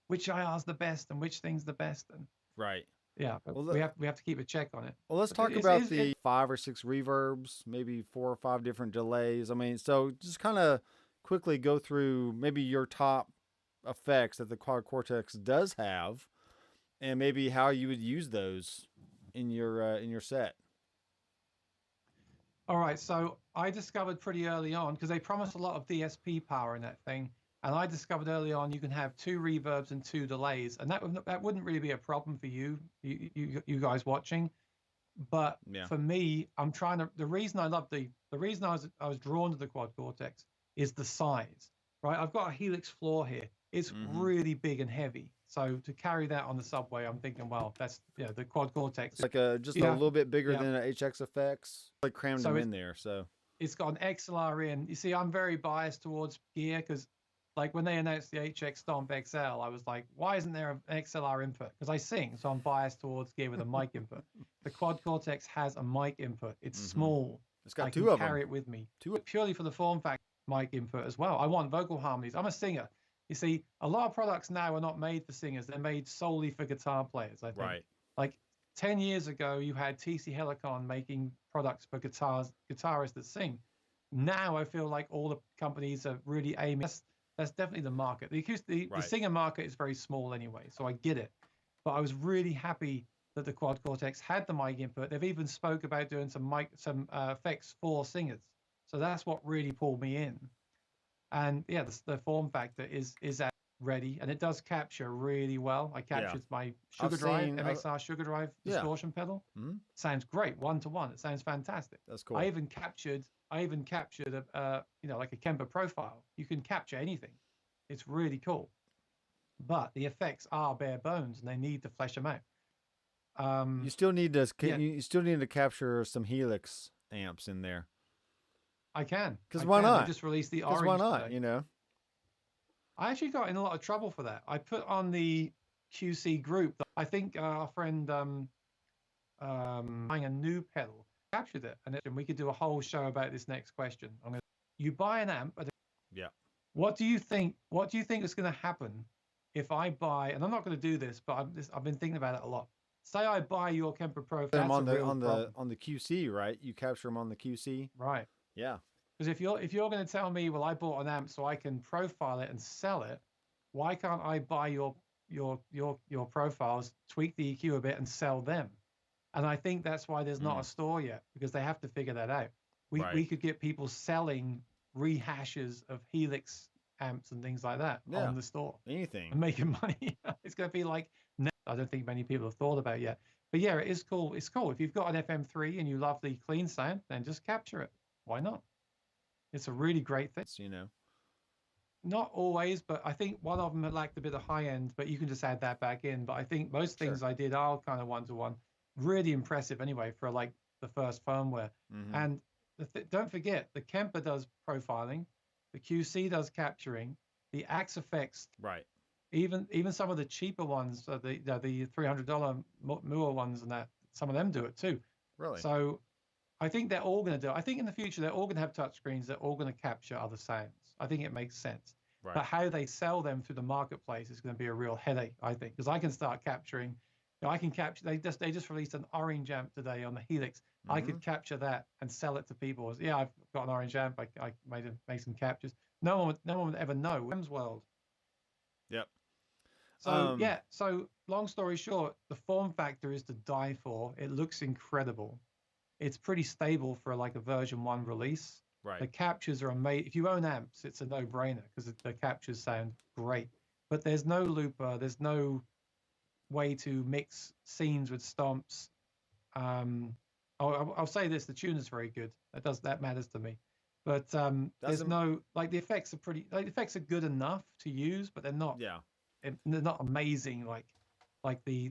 which IR's the best and which thing's the best, and Right. yeah, but Well, we have to keep a check on it. Well, let's But talk about the 5 or 6 reverbs, maybe 4 or 5 different delays. I mean, so just kind of quickly go through maybe your top effects that the Quad Cortex does have, and maybe how you would use those in your set. All right, so I discovered pretty early on because they promised a lot of DSP power in that thing, and I discovered early on you can have 2 reverbs and 2 delays, and that wouldn't really be a problem for you guys watching. But Yeah. for me, I'm trying to. The reason I love the reason I was drawn to the Quad Cortex is the size, right? I've got a Helix floor here. It's really big and heavy. So to carry that on the subway, I'm thinking, well, that's the Quad Cortex. It's like a little bit bigger than an HX effects. Like crammed them in there. So it's got an XLR in. You see, I'm very biased towards gear because, like, when they announced the HX Stomp XL, I was like, why isn't there an XLR input? Because I sing, so I'm biased towards gear with a mic input. The Quad Cortex has a mic input. It's small. It's got I 2 can of them. carry it with me. Purely for the form factor, mic input as well. I want vocal harmonies. I'm a singer. You see, a lot of products now are not made for singers. They're made solely for guitar players, I think. Right. Like 10 years ago, you had TC Helicon making products for guitarists that sing. Now I feel like all the companies are really aiming. That's definitely the market. The singer market is very small anyway, so I get it. But I was really happy that the Quad Cortex had the mic input. They've even spoke about doing some effects for singers. So that's what really pulled me in. And yeah, the form factor is ready, and it does capture really well. I captured my Sugar Drive, MXR Sugar Drive distortion pedal. Sounds great, 1-to-1. It sounds fantastic. That's cool. I even captured a like a Kemper profile. You can capture anything. It's really cool. But the effects are bare bones, and they need to flesh them out. You still need to you still need to capture some Helix amps in there. I can. Because why not? They just released the orange. Why not? Today. I actually got in a lot of trouble for that. I put on the QC group. I think our friend buying a new pedal captured it, and we could do a whole show about this next question. You buy an amp. What do you think? What do you think is going to happen if I buy? And I'm not going to do this, but I've been thinking about it a lot. Say I buy your Kemper Pro. That's on the QC, right? You capture them on the QC, right? Yeah. Because if you're going to tell me, well, I bought an amp so I can profile it and sell it, why can't I buy your profiles, tweak the EQ a bit, and sell them? And I think that's why there's not a store yet, because they have to figure that out. We could get people selling rehashes of Helix amps and things like that on the store. Anything. And making money. It's going to be like, I don't think many people have thought about it yet. But yeah, it is cool. It's cool. If you've got an FM3 and you love the clean sound, then just capture it. Why not? It's a really great thing. Not always, but I think one of them lacked a bit of high end, but you can just add that back in. But I think most things I did are kind of 1-to-1. Really impressive anyway for like the first firmware. And don't forget, the Kemper does profiling, the QC does capturing, the Axe effects. Right. Even some of the cheaper ones, the $300 Moore ones, and that some of them do it too. Really. So I think they're all going to do it. I think in the future, they're all going to have touchscreens. They're all going to capture other sounds. I think it makes sense. Right. But how they sell them through the marketplace is going to be a real headache, I think, because I can start capturing. I can capture. They just released an orange amp today on the Helix. I could capture that and sell it to people. Yeah, I've got an orange amp. I made some captures. No one would ever know. Wim's World. Yep. So So long story short, the form factor is to die for. It looks incredible. It's pretty stable for like a version 1 release. Right. The captures are amazing. If you own amps, it's a no-brainer because the captures sound great. But there's no looper. There's no way to mix scenes with stomps. I'll say this: the tune is very good. That matters to me. But there's no the effects are pretty. The effects are good enough to use, but they're not. Yeah. They're not amazing like the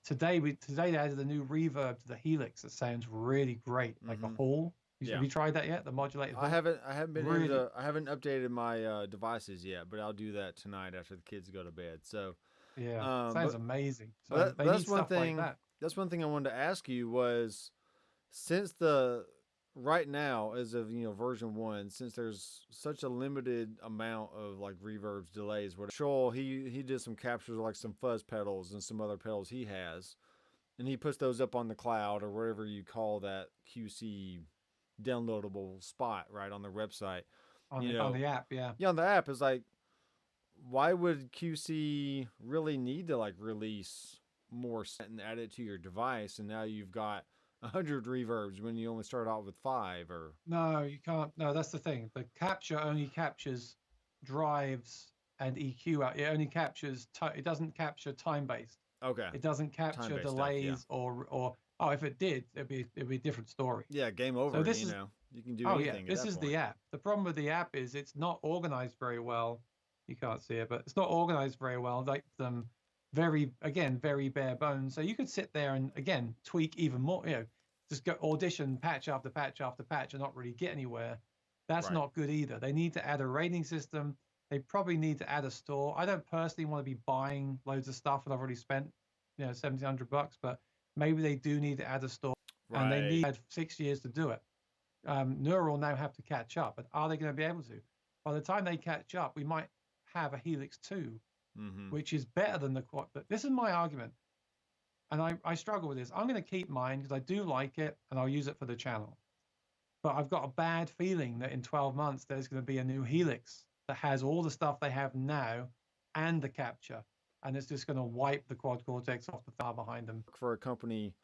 today they added a new reverb to the Helix that sounds really great, like a Hall. Have you tried that yet? The modulated Hall? I haven't been really? I haven't updated my devices yet, but I'll do that tonight after the kids go to bed. So sounds amazing. So that's one thing. Like that's one thing I wanted to ask you was, since right now, as of version 1, since there's such a limited amount of like reverbs, delays, whatever. Joel, he did some captures of like some fuzz pedals and some other pedals he has, and he puts those up on the cloud or whatever you call that QC downloadable spot, right, on the website. On the app, yeah. Yeah, on the app is like, why would QC really need to like release more set and add it to your device, and now you've got 100 reverbs when you only start out with 5? Or No, you can't. No, that's the thing. The capture only captures drives and EQ out. It only captures. It doesn't capture time based. okay, It doesn't capture time-based stuff, yeah. delays or oh, if it did, it'd be a different story. Yeah, game So over. this is You can do oh yeah, anything at this that is point. the app. The problem with the app is it's not organized very well. You can't see it, but it's not organized very well. Like very bare bones. So you could sit there and again tweak even more. Just go audition patch after patch after patch and not really get anywhere. That's Right. not good either. They need to add a rating system. They probably need to add a store. I don't personally want to be buying loads of stuff that I've already spent, $1,700, but maybe they do need to add a store, and they Right. need 6 years to do it. Neural now have to catch up, but are they going to be able to? By the time they catch up, we might have a Helix 2, Mm-hmm. which is better than the quad. But this is my argument, and I struggle with this. I'm going to keep mine because I do like it, and I'll use it for the channel. But I've got a bad feeling that in 12 months, there's going to be a new Helix that has all the stuff they have now and the capture, and it's just going to wipe the quad cortex off the bar behind them. For a company,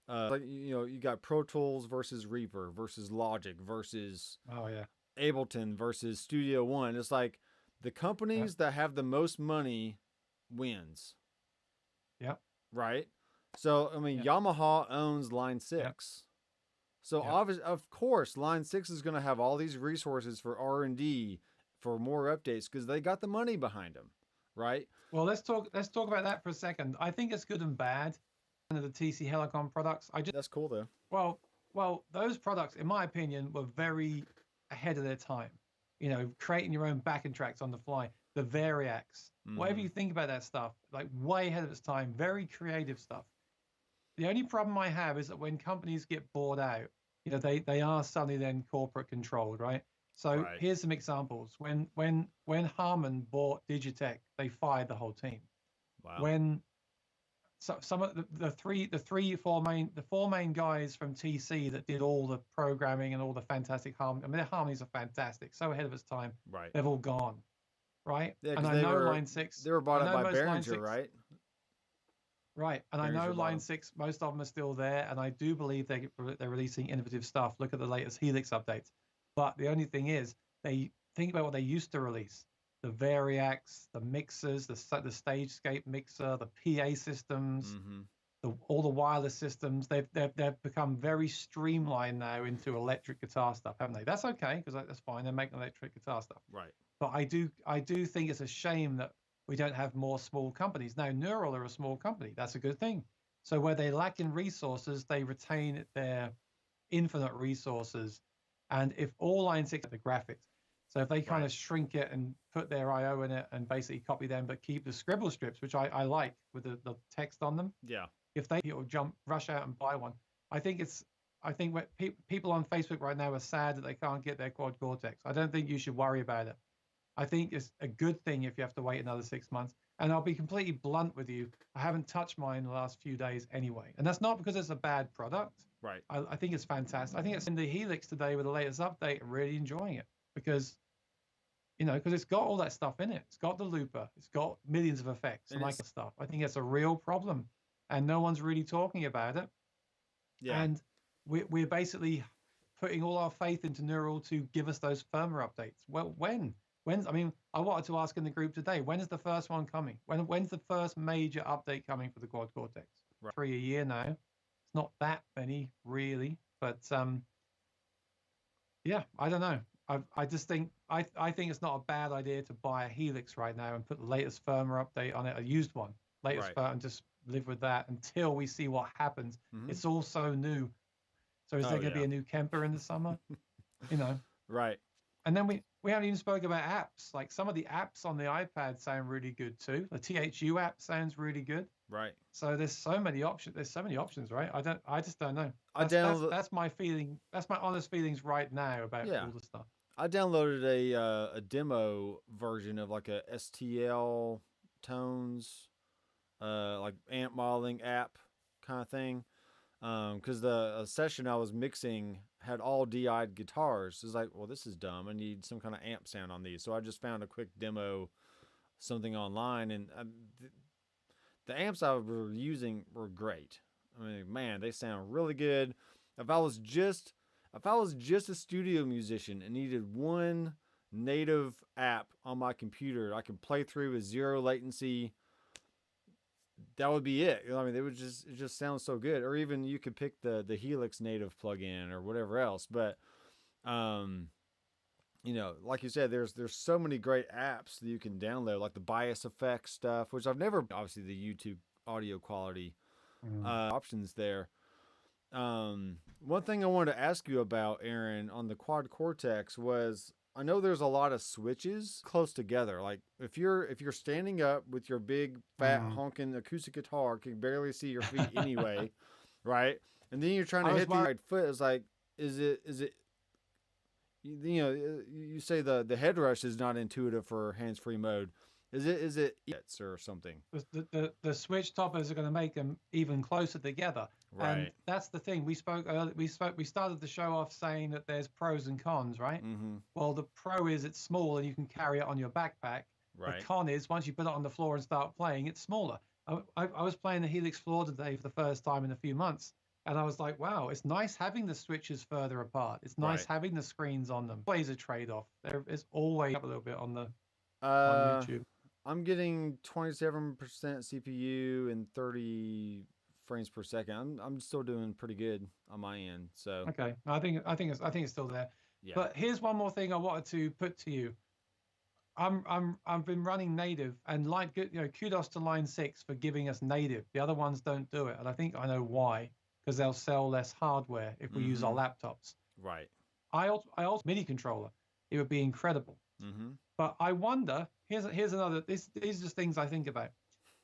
like you got Pro Tools versus Reaper versus Logic versus Oh yeah, Ableton versus Studio One. It's like the yeah, companies that have the most money wins, yeah, right? So I mean, yeah, Yamaha owns Line yeah, 6. So yeah. of course, Line 6 is going to have all these resources for R&D, for more updates, because they got the money behind them, right? Well, let's talk about that for a second. I think it's good and bad. Of the TC Helicon products, That's cool though. well, those products, in my opinion, were very ahead of their time. Creating your own backing tracks on the fly, the Variacs, whatever Mm-hmm. you think about that stuff, like way ahead of its time, very creative stuff. The only problem I have is that when companies get bought out, they are suddenly then corporate controlled, right? So Right. here's some examples. When Harman bought Digitech, they fired the whole team. Wow. When some of the four main guys from TC that did all the programming and all the fantastic harmony. I mean, their harmonies are fantastic, so ahead of its time. Right. They've all gone, right? Yeah, And because I know Line Six. they were I bought up know by most Line Behringer, Six. right? Right, and I know Behringer bought Line them. 6, most of them are still there, and I do believe they're releasing innovative stuff. Look at the latest Helix updates. But the only thing is, they think about what they used to release: the Variacs, the mixers, the StageScape mixer, the PA systems, Mm-hmm. all the wireless systems. They've become very streamlined now into electric guitar stuff, haven't they? That's okay because that's fine. They're making electric guitar stuff. Right. But I do think it's a shame that we don't have more small companies. Now, Neural are a small company. That's a good thing. So where they lack in resources, they retain their infinite resources. And if all Line 6 are the graphics, so if they kind Right. of shrink it and put their IO in it and basically copy them, but keep the scribble strips, which I like with the text on them, Yeah. if they rush out and buy one, I think what people on Facebook right now are sad that they can't get their quad Cortex. I don't think you should worry about it. I think it's a good thing if you have to wait another 6 months. And I'll be completely blunt with you. I haven't touched mine the last few days anyway. And that's not because it's a bad product. Right. I think it's fantastic. I think it's in the Helix today with the latest update. I'm really enjoying it because it's got all that stuff in it. It's got the looper. It's got millions of effects and like stuff. I think it's a real problem, and no one's really talking about it. Yeah. And we're basically putting all our faith into Neural to give us those firmware updates. Well, when? I mean, I wanted to ask in the group today, when is the first one coming? When's the first major update coming for the quad Cortex? Right. 3 a year now. It's not that many really, but yeah, I don't know. I just think I think it's not a bad idea to buy a Helix right now and put the latest firmware update on it, a used one, Right. and just live with that until we see what happens. Mm-hmm. It's all so new. So is there going to be a new Kemper in the summer? Right. And then we haven't even spoke about apps. Like some of the apps on the iPad sound really good too. The THU app sounds really good. Right. So there's so many options. There's so many options, right? I just don't know. That's my feeling. That's my honest feelings right now about all the stuff. I downloaded a demo version of like a STL tones, like amp modeling app kind of thing. Because the session I was mixing had all DI'd guitars. It's like, well, this is dumb. I need some kind of amp sound on these. So I just found a quick demo something online, and the amps I were using were great. I mean, man, they sound really good. If I was just a studio musician and needed one native app on my computer I could play through with zero latency, that would be it. I mean, it just sounds so good. Or even you could pick the Helix native plugin or whatever else. But like you said, there's so many great apps that you can download, like the bias effects stuff, which I've never, obviously the YouTube audio quality options there. One thing I wanted to ask you about, Aaron, on the Quad Cortex was, I know there's a lot of switches close together. Like if you're standing up with your big fat honking acoustic guitar, can barely see your feet anyway, right? And then you're trying to hit the right foot. It's like, is it? You say the head rush is not intuitive for hands-free mode. Is it or something? The switch toppers are going to make them even closer together, right? And that's the thing. We started the show off saying that there's pros and cons, right? Mm-hmm. Well, the pro is it's small and you can carry it on your backpack. Right. The con is once you put it on the floor and start playing, it's smaller. I was playing the Helix floor today for the first time in a few months, and I was like, wow, it's nice having the switches further apart. It's nice having the screens on them. Plays a trade-off. There is always a little bit on YouTube. I'm getting 27% CPU and 30 frames per second. I'm still doing pretty good on my end. So okay, I think it's still there. Yeah. But here's one more thing I wanted to put to you. I've been running native, and kudos to Line 6 for giving us native. The other ones don't do it, and I think I know why, because they'll sell less hardware if we use our laptops. Right. I also MIDI controller. It would be incredible. Mm-hmm. But I wonder, here's another, these are just things I think about.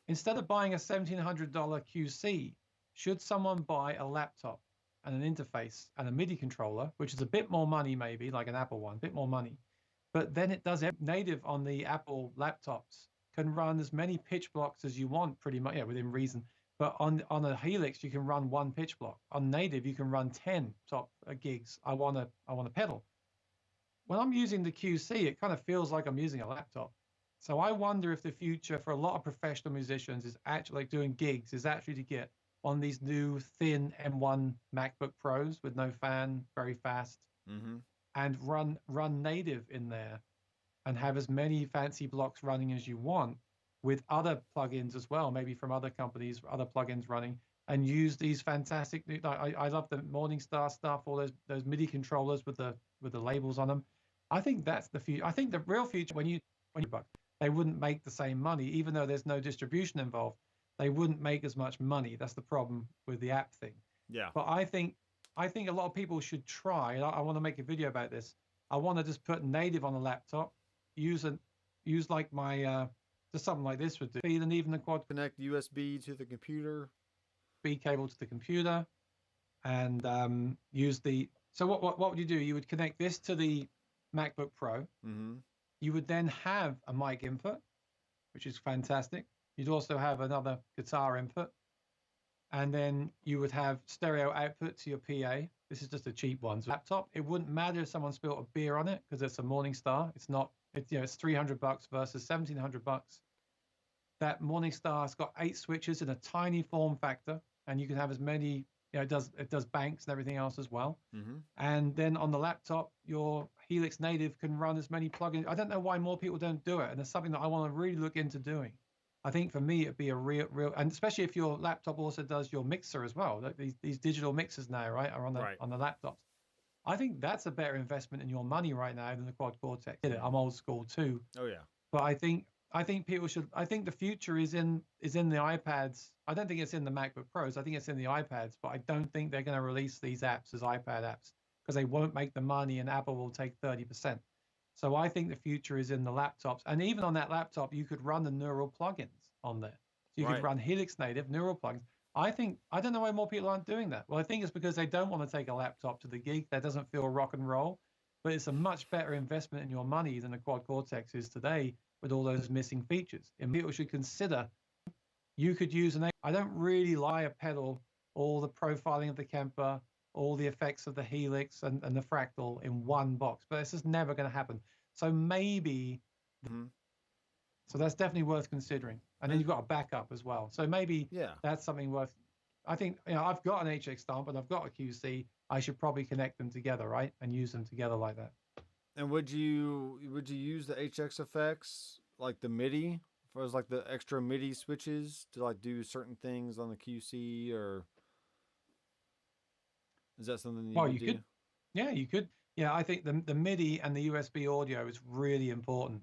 Instead of buying a $1,700 QC, should someone buy a laptop and an interface and a MIDI controller, which is a bit more money maybe, like an Apple one, a bit more money. But then it does native on the Apple laptops, can run as many pitch blocks as you want pretty much, within reason. But on a Helix, you can run one pitch block. On native, you can run 10 top gigs. I want a pedal. When I'm using the QC, it kind of feels like I'm using a laptop. So I wonder if the future for a lot of professional musicians is actually like doing gigs, is actually to get on these new thin M1 MacBook Pros with no fan, very fast, and run native in there and have as many fancy blocks running as you want with other plugins as well, maybe from other companies, other plugins running, and use these fantastic. I love the Morningstar stuff, all those MIDI controllers with the labels on them. I think that's the future. I think the real future, when you they wouldn't make the same money, even though there's no distribution involved. They wouldn't make as much money. That's the problem with the app thing. Yeah. But I think a lot of people should try. I want to make a video about this. I want to just put native on a laptop, use like my just something like this would do. And even the quad connect USB to the computer, B cable to the computer, and use the. So what would you do? You would connect this to the MacBook Pro. Mm-hmm. You would then have a mic input, which is fantastic. You'd also have another guitar input. And then you would have stereo output to your PA. This is just a cheap one. So laptop, it wouldn't matter if someone spilled a beer on it because it's a Morningstar. It's not, it's $300 versus $1,700. That Morningstar's got 8 switches in a tiny form factor, and you can have as many, it does banks and everything else as well. Mm-hmm. And then on the laptop, your Helix native can run as many plugins. I don't know why more people don't do it. And it's something that I want to really look into doing. I think for me, it'd be a real, and especially if your laptop also does your mixer as well. Like these digital mixers now, right, are on the laptops. I think that's a better investment in your money right now than the Quad Cortex. I'm old school too. Oh yeah. But I think people should. I think the future is in the iPads. I don't think it's in the MacBook Pros. I think it's in the iPads. But I don't think they're going to release these apps as iPad apps because they won't make the money, and Apple will take 30%. So I think the future is in the laptops. And even on that laptop, you could run the neural plugins on there. So you could run Helix native neural plugins. I don't know why more people aren't doing that. Well, I think it's because they don't want to take a laptop to the gig. That doesn't feel rock and roll. But it's a much better investment in your money than the Quad Cortex is today with all those missing features. And people should consider, you could use I don't really like a pedal, all the profiling of the Kemper, all the effects of the Helix and the Fractal in one box, but it's just never going to happen. So maybe So that's definitely worth considering. And then you've got a backup as well. So maybe Yeah. that's something worth. I think I've got an HX stomp and I've got a QC. I should probably connect them together, right, and use them together like that. And would you use the HX effects like the MIDI for as like the extra MIDI switches to like do certain things on the QC, or is that something you Well, would you do? could, yeah, you could. Yeah, I think the MIDI and the USB audio is really important,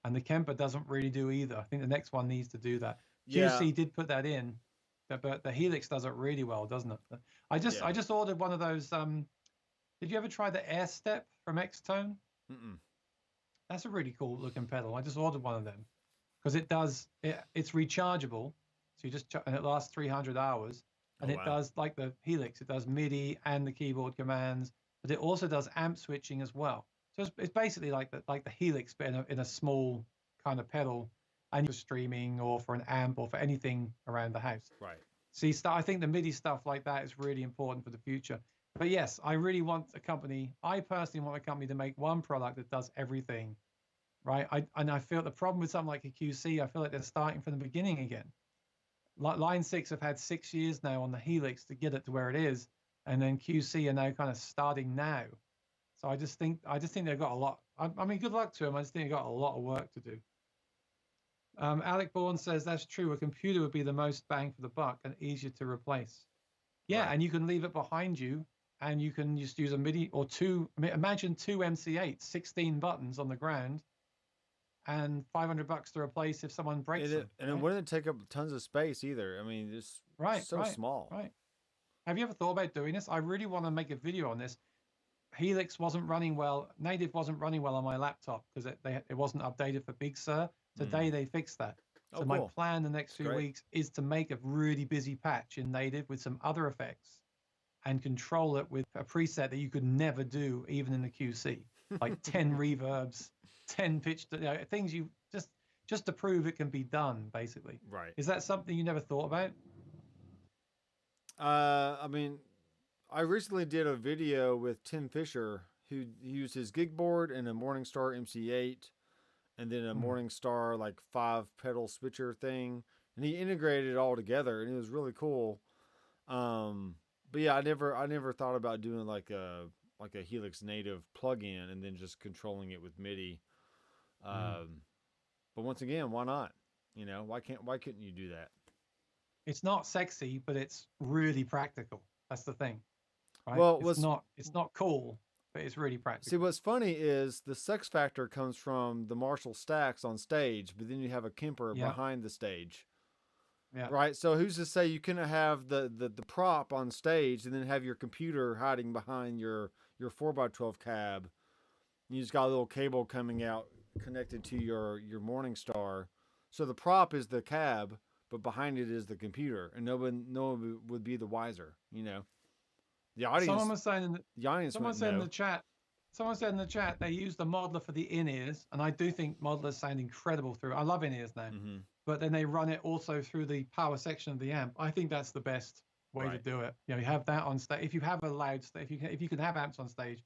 and the Kemper doesn't really do either. I think the next one needs to do that. Yeah. QC did put that in, but the Helix does it really well, doesn't it? I Yeah. just ordered one of those. Did you ever try the Air Step from Xtone? Mm-mm. That's a really cool looking pedal. I just ordered one of them because it's rechargeable, so you just and it lasts 300 hours, Oh and it wow. does like the Helix. It does MIDI and the keyboard commands, but it also does amp switching as well. So it's basically like the Helix, but in a small kind of pedal, and for streaming or for an amp or for anything around the house. Right. See, I think the MIDI stuff like that is really important for the future. But yes, I really want a company. I personally want a company to make one product that does everything, right? I feel the problem with something like a QC, I feel like they're starting from the beginning again. Like Line 6 have had 6 years now on the Helix to get it to where it is, and then QC are now kind of starting now. So I just think they've got a lot. I mean, good luck to them. I just think they've got a lot of work to do. Alec Bourne says that's true. A computer would be the most bang for the buck and easier to replace. Yeah, Right. and you can leave it behind you, and you can just use a MIDI or two. Imagine two MC8s, 16 buttons on the ground, and $500 to replace if someone breaks them. And it Right, wouldn't take up tons of space either. I mean, it's right, so right, small. right. Have you ever thought about doing this? I really want to make a video on this. Helix wasn't running well. Native wasn't running well on my laptop because it wasn't updated for Big Sur. Mm. Today they fixed that. Oh, So my cool. plan the next That's few great. weeks is to make a really busy patch in Native with some other effects and control it with a preset that you could never do even in the QC, like 10 reverbs, 10 pitch, things you just to prove it can be done, basically. Right. Is that something you never thought about? I mean, I recently did a video with Tim Fisher who used his gig board and a Morningstar MC8 and then a Hmm. Morningstar like 5 pedal switcher thing, and he integrated it all together, and it was really cool. But yeah, I never thought about doing like a Helix native plugin and then just controlling it with MIDI. Hmm. But once again, why not? You know, why couldn't you do that? It's not sexy, but it's really practical. That's the thing, right? Well, It's not cool, but it's really see, practical. what's funny is the sex factor comes from the Marshall stacks on stage, but then you have a Kemper Yeah, behind the stage. yeah. Right, so who's to say you couldn't have the prop on stage and then have your computer hiding behind your 4x12 cab? You just got a little cable coming out connected to your Morningstar. So the prop is the cab, but behind it is the computer, and no one would be the wiser. You know, the Someone audience was saying in the, the audience someone wouldn't said in the know. chat, someone said in the chat they use the modeler for the in-ears, and I do think modelers sound incredible through. I love in-ears now, Mm-hmm. but then they run it also through the power section of the amp. I think that's the best way to Right. do it. You have that on stage. If you have a loud stage, if you can have amps on stage,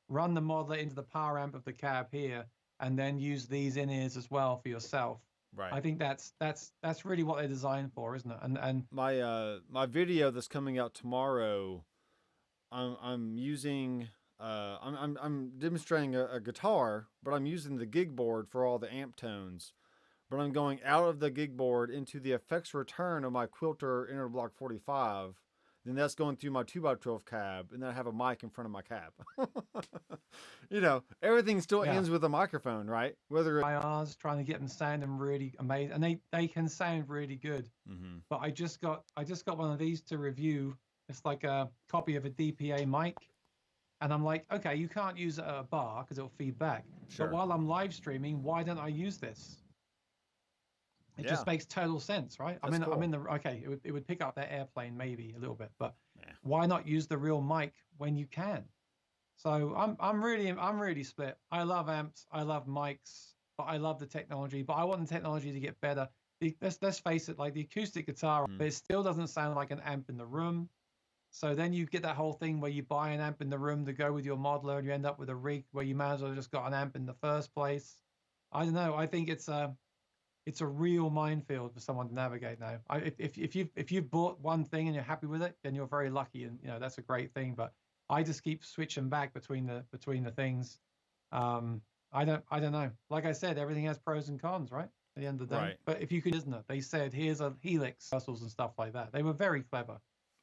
run the modeler into the power amp of the cab here, and then use these in-ears as well for yourself. Right. I think that's really what they're designed for, isn't it? And My video that's coming out tomorrow, I'm using I'm demonstrating a guitar, but I'm using the gig board for all the amp tones. But I'm going out of the gig board into the effects return of my Quilter Interblock 45. Then that's going through my 2x12 cab, and then I have a mic in front of my cab. You know, everything still yeah, ends with a microphone, right? Whether it. IRs trying to get them sounding really amazing, and they can sound really good. Mm-hmm. But I just got one of these to review. It's like a copy of a DPA mic, and I'm like, okay, you can't use it at a bar because it'll feed back. But Sure. while I'm live streaming, why don't I use this? It Yeah, just makes total sense, right? that's I'm cool. in the okay. It would pick up that airplane maybe a little bit, but Yeah. why not use the real mic when you can? So I'm really split. I love amps, I love mics, but I love the technology. But I want the technology to get better. Let's face it, like the acoustic guitar, Mm-hmm. but it still doesn't sound like an amp in the room. So then you get that whole thing where you buy an amp in the room to go with your modeler, and you end up with a rig where you might as well just got an amp in the first place. I don't know. I think it's a real minefield for someone to navigate now. If you've bought one thing and you're happy with it, then you're very lucky, and that's a great thing. But I just keep switching back between the things. I don't know. Like I said, everything has pros and cons, right? At the end of the day. Right. But if you could, isn't it? They said here's a helix vessels and stuff like that. They were very clever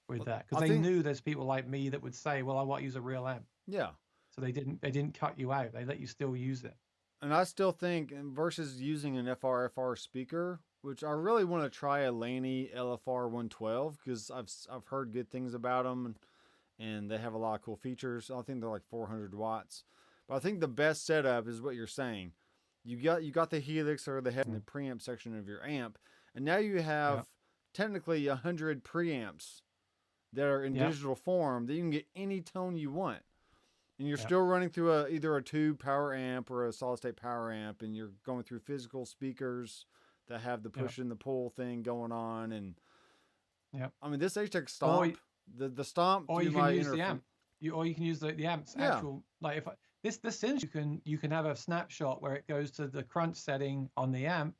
with that because they knew there's people like me that would say, well, I want to use a real amp. Yeah. So they didn't cut you out. They let you still use it. And I still think, versus using an FRFR speaker, which I really want to try a Laney LFR 112 because I've heard good things about them, and they have a lot of cool features. I think they're like 400 watts. But I think the best setup is what you're saying. You got the helix or the head in the preamp section of your amp, and now you have technically 100 preamps that are in digital form that you can get any tone you want. And you're still running through either a tube power amp or a solid state power amp, and you're going through physical speakers that have the push and the pull thing going on. And I mean, this HTEC Stomp, the Stomp, or you can use the amp. Or you can use the amp's actual, like if this since you can have a snapshot where it goes to the crunch setting on the amp,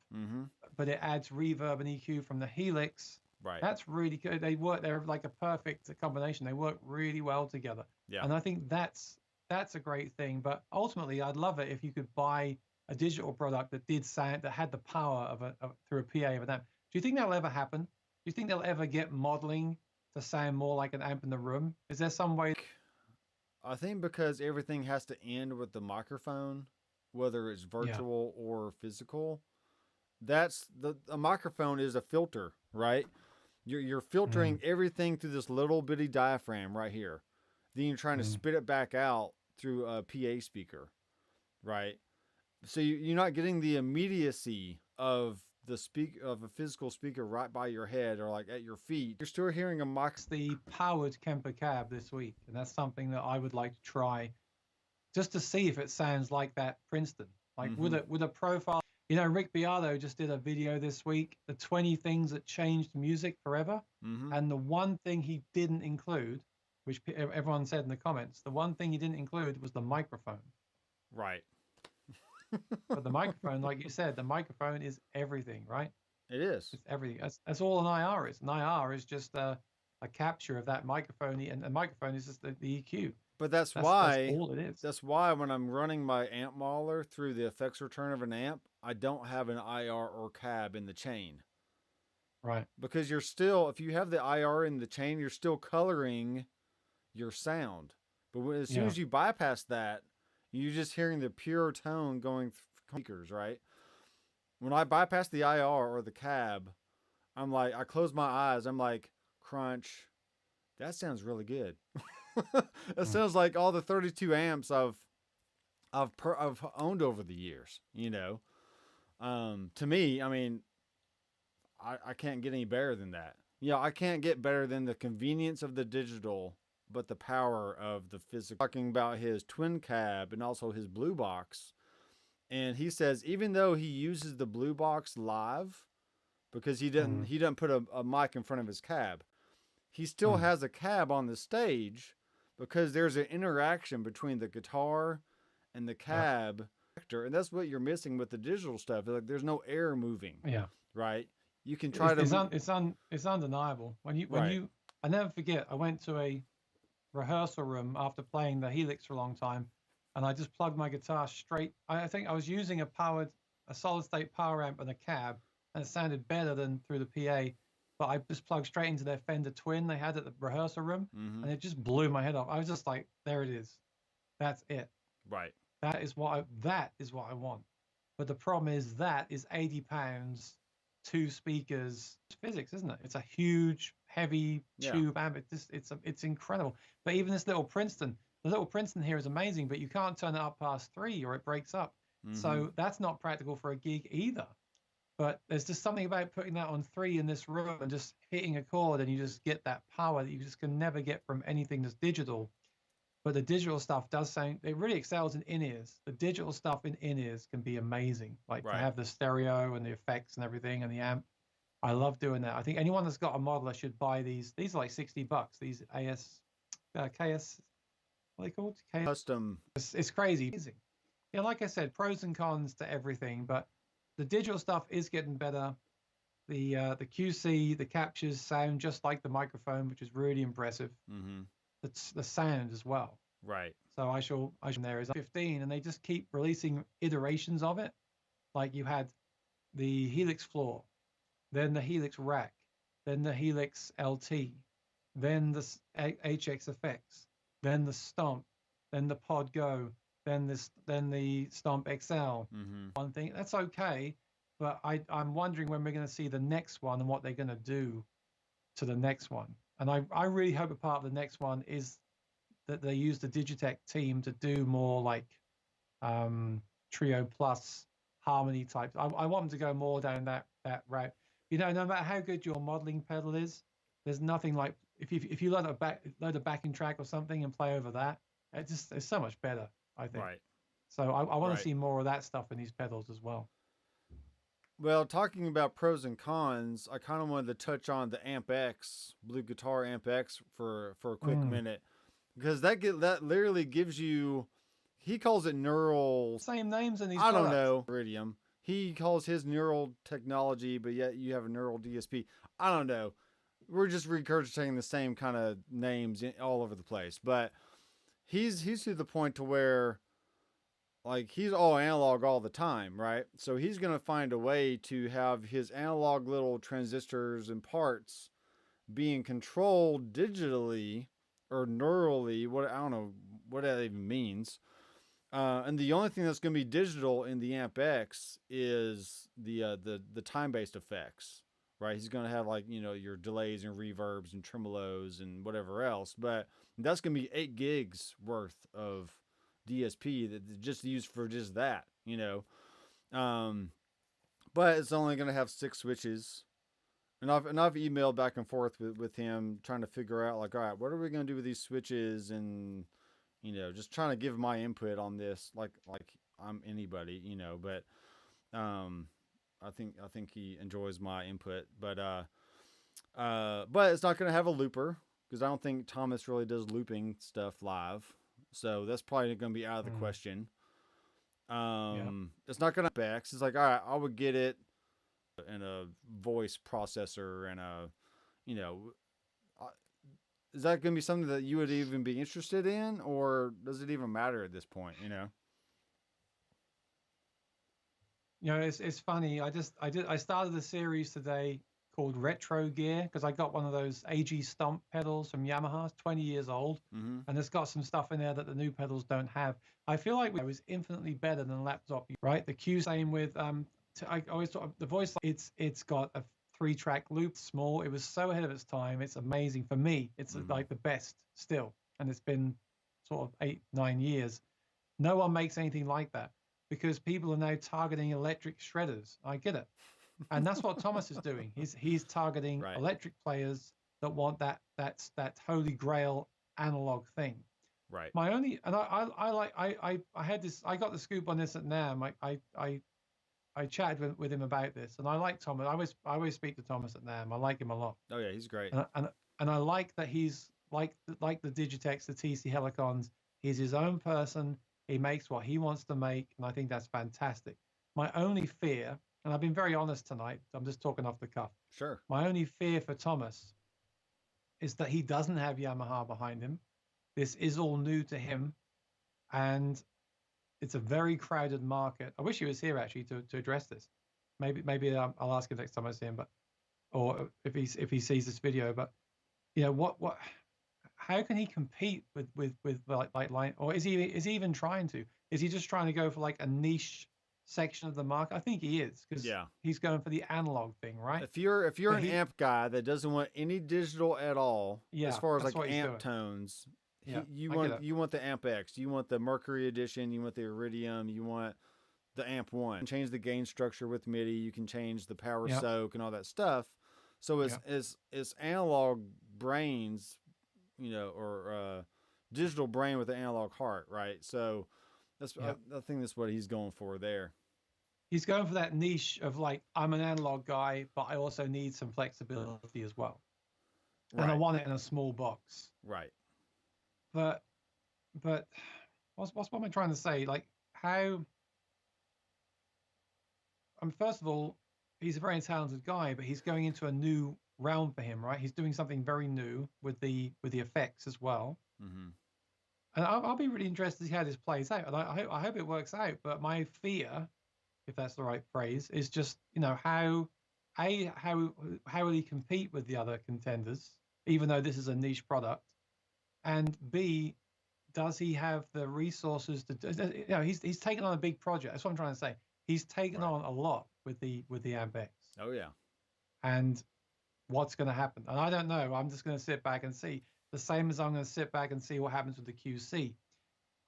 but it adds reverb and EQ from the helix. Right. That's really good. They're like a perfect combination. They work really well together. Yeah. And I think that's a great thing. But ultimately, I'd love it if you could buy a digital product that did sound, that had the power of through a PA of an amp. Do you think that'll ever happen? Do you think they'll ever get modeling to sound more like an amp in the room? Is there some way? I think because everything has to end with the microphone, whether it's virtual or physical. A microphone is a filter, right? You're filtering everything through this little bitty diaphragm right here. Then you're trying to spit it back out through a PA speaker, right? So you're not getting the immediacy of a physical speaker right by your head or like at your feet. You're still hearing a mic. The powered Kemper cab this week, and that's something that I would like to try, just to see if it sounds like that Princeton, like with a profile. Rick Beato just did a video this week, the 20 things that changed music forever. And the one thing he didn't include, which everyone said in the comments, the one thing he didn't include was the microphone. Right. But the microphone, like you said, the microphone is everything, right? It is. It's everything. That's all an IR is. An IR is just a capture of that microphone, and the microphone is just the EQ. But that's why that's all it is. That's why when I'm running my amp modeler through the effects return of an amp, I don't have an IR or cab in the chain. Right. Because you're still, if you have the IR in the chain, you're still coloring your sound. But as soon as you bypass that, you're just hearing the pure tone going through speakers, right? When I bypass the IR or the cab, I'm like, I close my eyes. I'm like, crunch. That sounds really good. It sounds like all the 32 amps I've owned over the years, To me, I mean, I can't get any better than that. I can't get better than the convenience of the digital, but the power of the physical. Talking about his twin cab and also his blue box. And he says, even though he uses the blue box live, because he doesn't put a mic in front of his cab, he still has a cab on the stage because there's an interaction between the guitar and the cab. And that's what you're missing with the digital stuff. Like there's no air moving. Yeah. Right. You can try it's undeniable. I never forget, I went to a rehearsal room after playing the Helix for a long time, and I just plugged my guitar straight. I think I was using a solid state power amp and a cab, and it sounded better than through the PA. But I just plugged straight into their Fender Twin they had at the rehearsal room, and it just blew my head off. I was just like, there it is. That's it. Right. That is what I want. But the problem is that is £80, 2 speakers. It's physics, isn't it? It's a huge, heavy tube amp. It's incredible. But even this little Princeton, the little Princeton here is amazing, but you can't turn it up past 3 or it breaks up. So that's not practical for a gig either. But there's just something about putting that on 3 in this room and just hitting a chord, and you just get that power that you just can never get from anything that's digital. But the digital stuff does sound, it really excels in in-ears. The digital stuff in in-ears can be amazing. Like to have the stereo and the effects and everything and the amp. I love doing that. I think anyone that's got a modeler should buy these. These are like $60. These KS, what are they called? Custom. It's crazy. Yeah, like I said, pros and cons to everything. But the digital stuff is getting better. The QC, the captures sound just like the microphone, which is really impressive. Mm-hmm. It's the sound as well. Right. So I shall there is 15, and they just keep releasing iterations of it. Like you had the Helix floor, then the Helix rack, then the Helix LT, then the HX effects, then the Stomp, then the Pod Go, then the Stomp XL. Mm-hmm. One thing that's okay, but I'm wondering when we're going to see the next one and what they're going to do to the next one. And I really hope a part of the next one is that they use the Digitech team to do more like Trio Plus harmony types. I want them to go more down that route. You know, no matter how good your modeling pedal is, there's nothing like if you load a backing track or something and play over that, it's so much better, I think. Right. So I want Right. to see more of that stuff in these pedals as well. Well, talking about pros and cons, I kind of wanted to touch on the Amp X, Blue Guitar Amp X for a quick minute, because that literally gives you, he calls it neural. Same names in these. I don't know. Iridium. He calls his neural technology, but yet you have a neural DSP. I don't know. We're just regurgitating the same kind of names all over the place, but he's to the point to where, like, he's all analog all the time, right? So he's going to find a way to have his analog little transistors and parts being controlled digitally or neurally. I don't know what that even means. And the only thing that's going to be digital in the Amp X is the time-based effects, right? He's going to have, like, you know, your delays and reverbs and tremolos and whatever else, but that's going to be 8 gigs worth of DSP that just used for just that, you know. But it's only going to have 6 switches, and I've emailed back and forth with him trying to figure out, like, all right, what are we going to do with these switches, and, you know, just trying to give my input on this, like I'm anybody, you know. But I think he enjoys my input, but it's not going to have a looper because I don't think Thomas really does looping stuff live. So that's probably going to be out of the question. It's not going to back. It's like, all right, I would get it in a voice processor and a, you know, is that going to be something that you would even be interested in, or does it even matter at this point, you know? You know, it's funny. I started a series today called Retro Gear because I got one of those AG Stomp pedals from Yamaha. It's 20 years old, and it's got some stuff in there that the new pedals don't have. I feel like it was infinitely better than a laptop, right? The Q, same with I always thought the voice. It's got a 3-track loop, small. It was so ahead of its time. It's amazing for me. It's like the best still, and it's been sort of 8-9 years. No one makes anything like that because people are now targeting electric shredders. I get it. And that's what Thomas is doing. He's targeting electric players that want that holy grail analog thing. Right. My only, and I had this, I got the scoop on this at NAMM. I chatted with him about this, and I like Thomas. I always speak to Thomas at NAMM. I like him a lot. Oh yeah, he's great. And I like that he's like the Digitex, the TC Helicons. He's his own person. He makes what he wants to make, and I think that's fantastic. My only fear, and I've been very honest tonight, I'm just talking off the cuff. Sure. My only fear for Thomas is that he doesn't have Yamaha behind him. This is all new to him, and it's a very crowded market. I wish he was here actually to address this. Maybe I'll ask him next time I see him, but or if he sees this video. But you know what how can he compete with like line, or is he even trying to? Is he just trying to go for like a niche section of the market? I think he is, because he's going for the analog thing, right? If you're an amp guy that doesn't want any digital at all, as far as like amp tones, you want the Amp X, you want the Mercury edition, you want the Iridium, you want the Amp 1. You can change the gain structure with MIDI, you can change the power soak and all that stuff. So it's analog brains, you know, or digital brain with an analog heart, right? So that's I think that's what he's going for there. He's going for that niche of like, I'm an analog guy, but I also need some flexibility as well, and I want it in a small box. Right. But what am I trying to say? Like, how first of all, he's a very talented guy, but he's going into a new realm for him, right? He's doing something very new with the effects as well. Mm-hmm. And I'll be really interested to see how this plays out. And I hope it works out. But my fear, if that's the right phrase, is just, how will he compete with the other contenders, even though this is a niche product, and B, does he have the resources to? He's taken on a big project. That's what I'm trying to say. He's taken Right. on a lot with the AMPEX. Oh yeah. And what's going to happen? And I don't know. I'm just going to sit back and see. The same as I'm going to sit back and see what happens with the QC.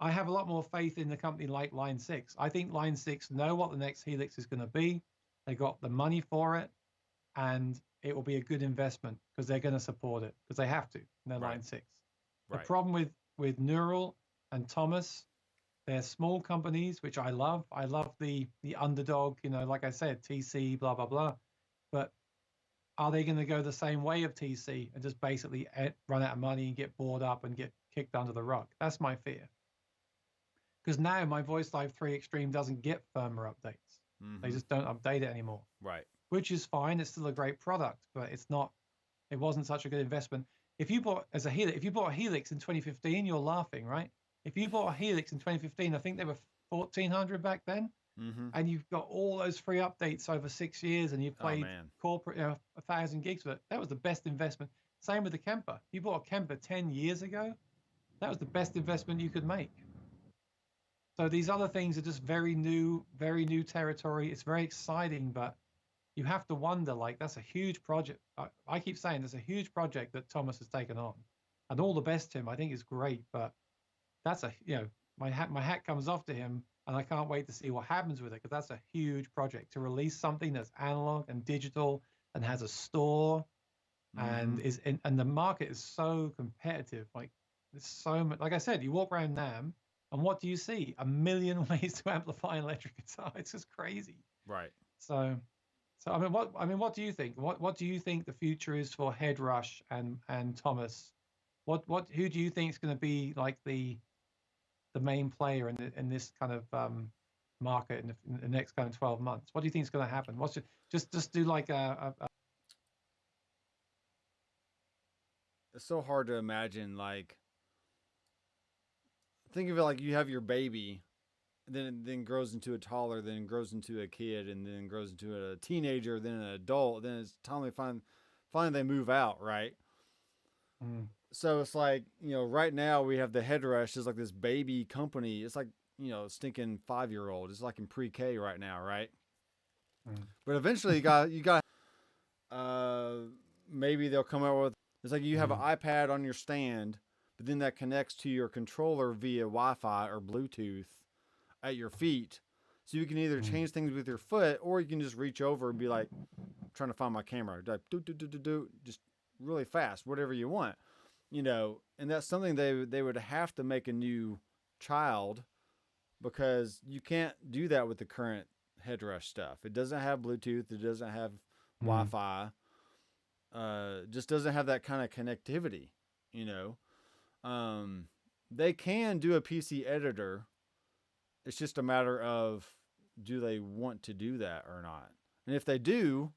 I have a lot more faith in the company like Line 6. I think Line 6 know what the next Helix is going to be. They got the money for it, and it will be a good investment because they're going to support it because they have to in their Line 6. The problem with Neural and Thomas, they're small companies, which I love. I love the underdog, like I said, TC, blah, blah, blah. But are they going to go the same way of TC and just basically run out of money and get bored up and get kicked under the rug? That's my fear. Because now my Voice Live 3 Extreme doesn't get firmware updates. Mm-hmm. They just don't update it anymore. Right. Which is fine. It's still a great product, but it wasn't such a good investment. If you bought a Helix in 2015, you're laughing, right? If you bought a Helix in 2015, I think they were 1,400 back then. Mm-hmm. And you've got all those free updates over 6 years, and you've played corporate 1,000 gigs with it. That was the best investment. Same with the Kemper. You bought a Kemper 10 years ago. That was the best investment you could make. So these other things are just very new territory. It's very exciting, but you have to wonder, like, that's a huge project. I keep saying there's a huge project that Thomas has taken on, and all the best to him. I think is great, but that's my hat comes off to him. And I can't wait to see what happens with it, because that's a huge project to release something that's analog and digital and has a store, and and the market is so competitive. Like, there's so much. Like I said, you walk around NAMM, and what do you see? A million ways to amplify an electric guitar. It's just crazy. Right. So what do you think? What do you think the future is for Headrush and Thomas? Who do you think is going to be like the main player in this kind of market in the next kind of 12 months? What do you think is going to happen? Just do like It's so hard to imagine. Like, think of it like you have your baby, then grows into a toddler, then grows into a kid, and then grows into a teenager, then an adult. Then it's time finally they move out, right? So it's like, right now we have the Headrush is like this baby company. It's like, stinking 5-year-old. It's like in pre-K right now, right? But eventually you got maybe they'll come out with, it's like you have an iPad on your stand, but then that connects to your controller via Wi-Fi or Bluetooth at your feet. So you can either change things with your foot, or you can just reach over and be like, I'm trying to find my camera. Like, just really fast, whatever you want. And that's something they would have to make a new child, because you can't do that with the current Headrush stuff. It doesn't have Bluetooth. It doesn't have Wi-Fi. Just doesn't have that kind of connectivity, They can do a PC editor. It's just a matter of, do they want to do that or not? And if they do,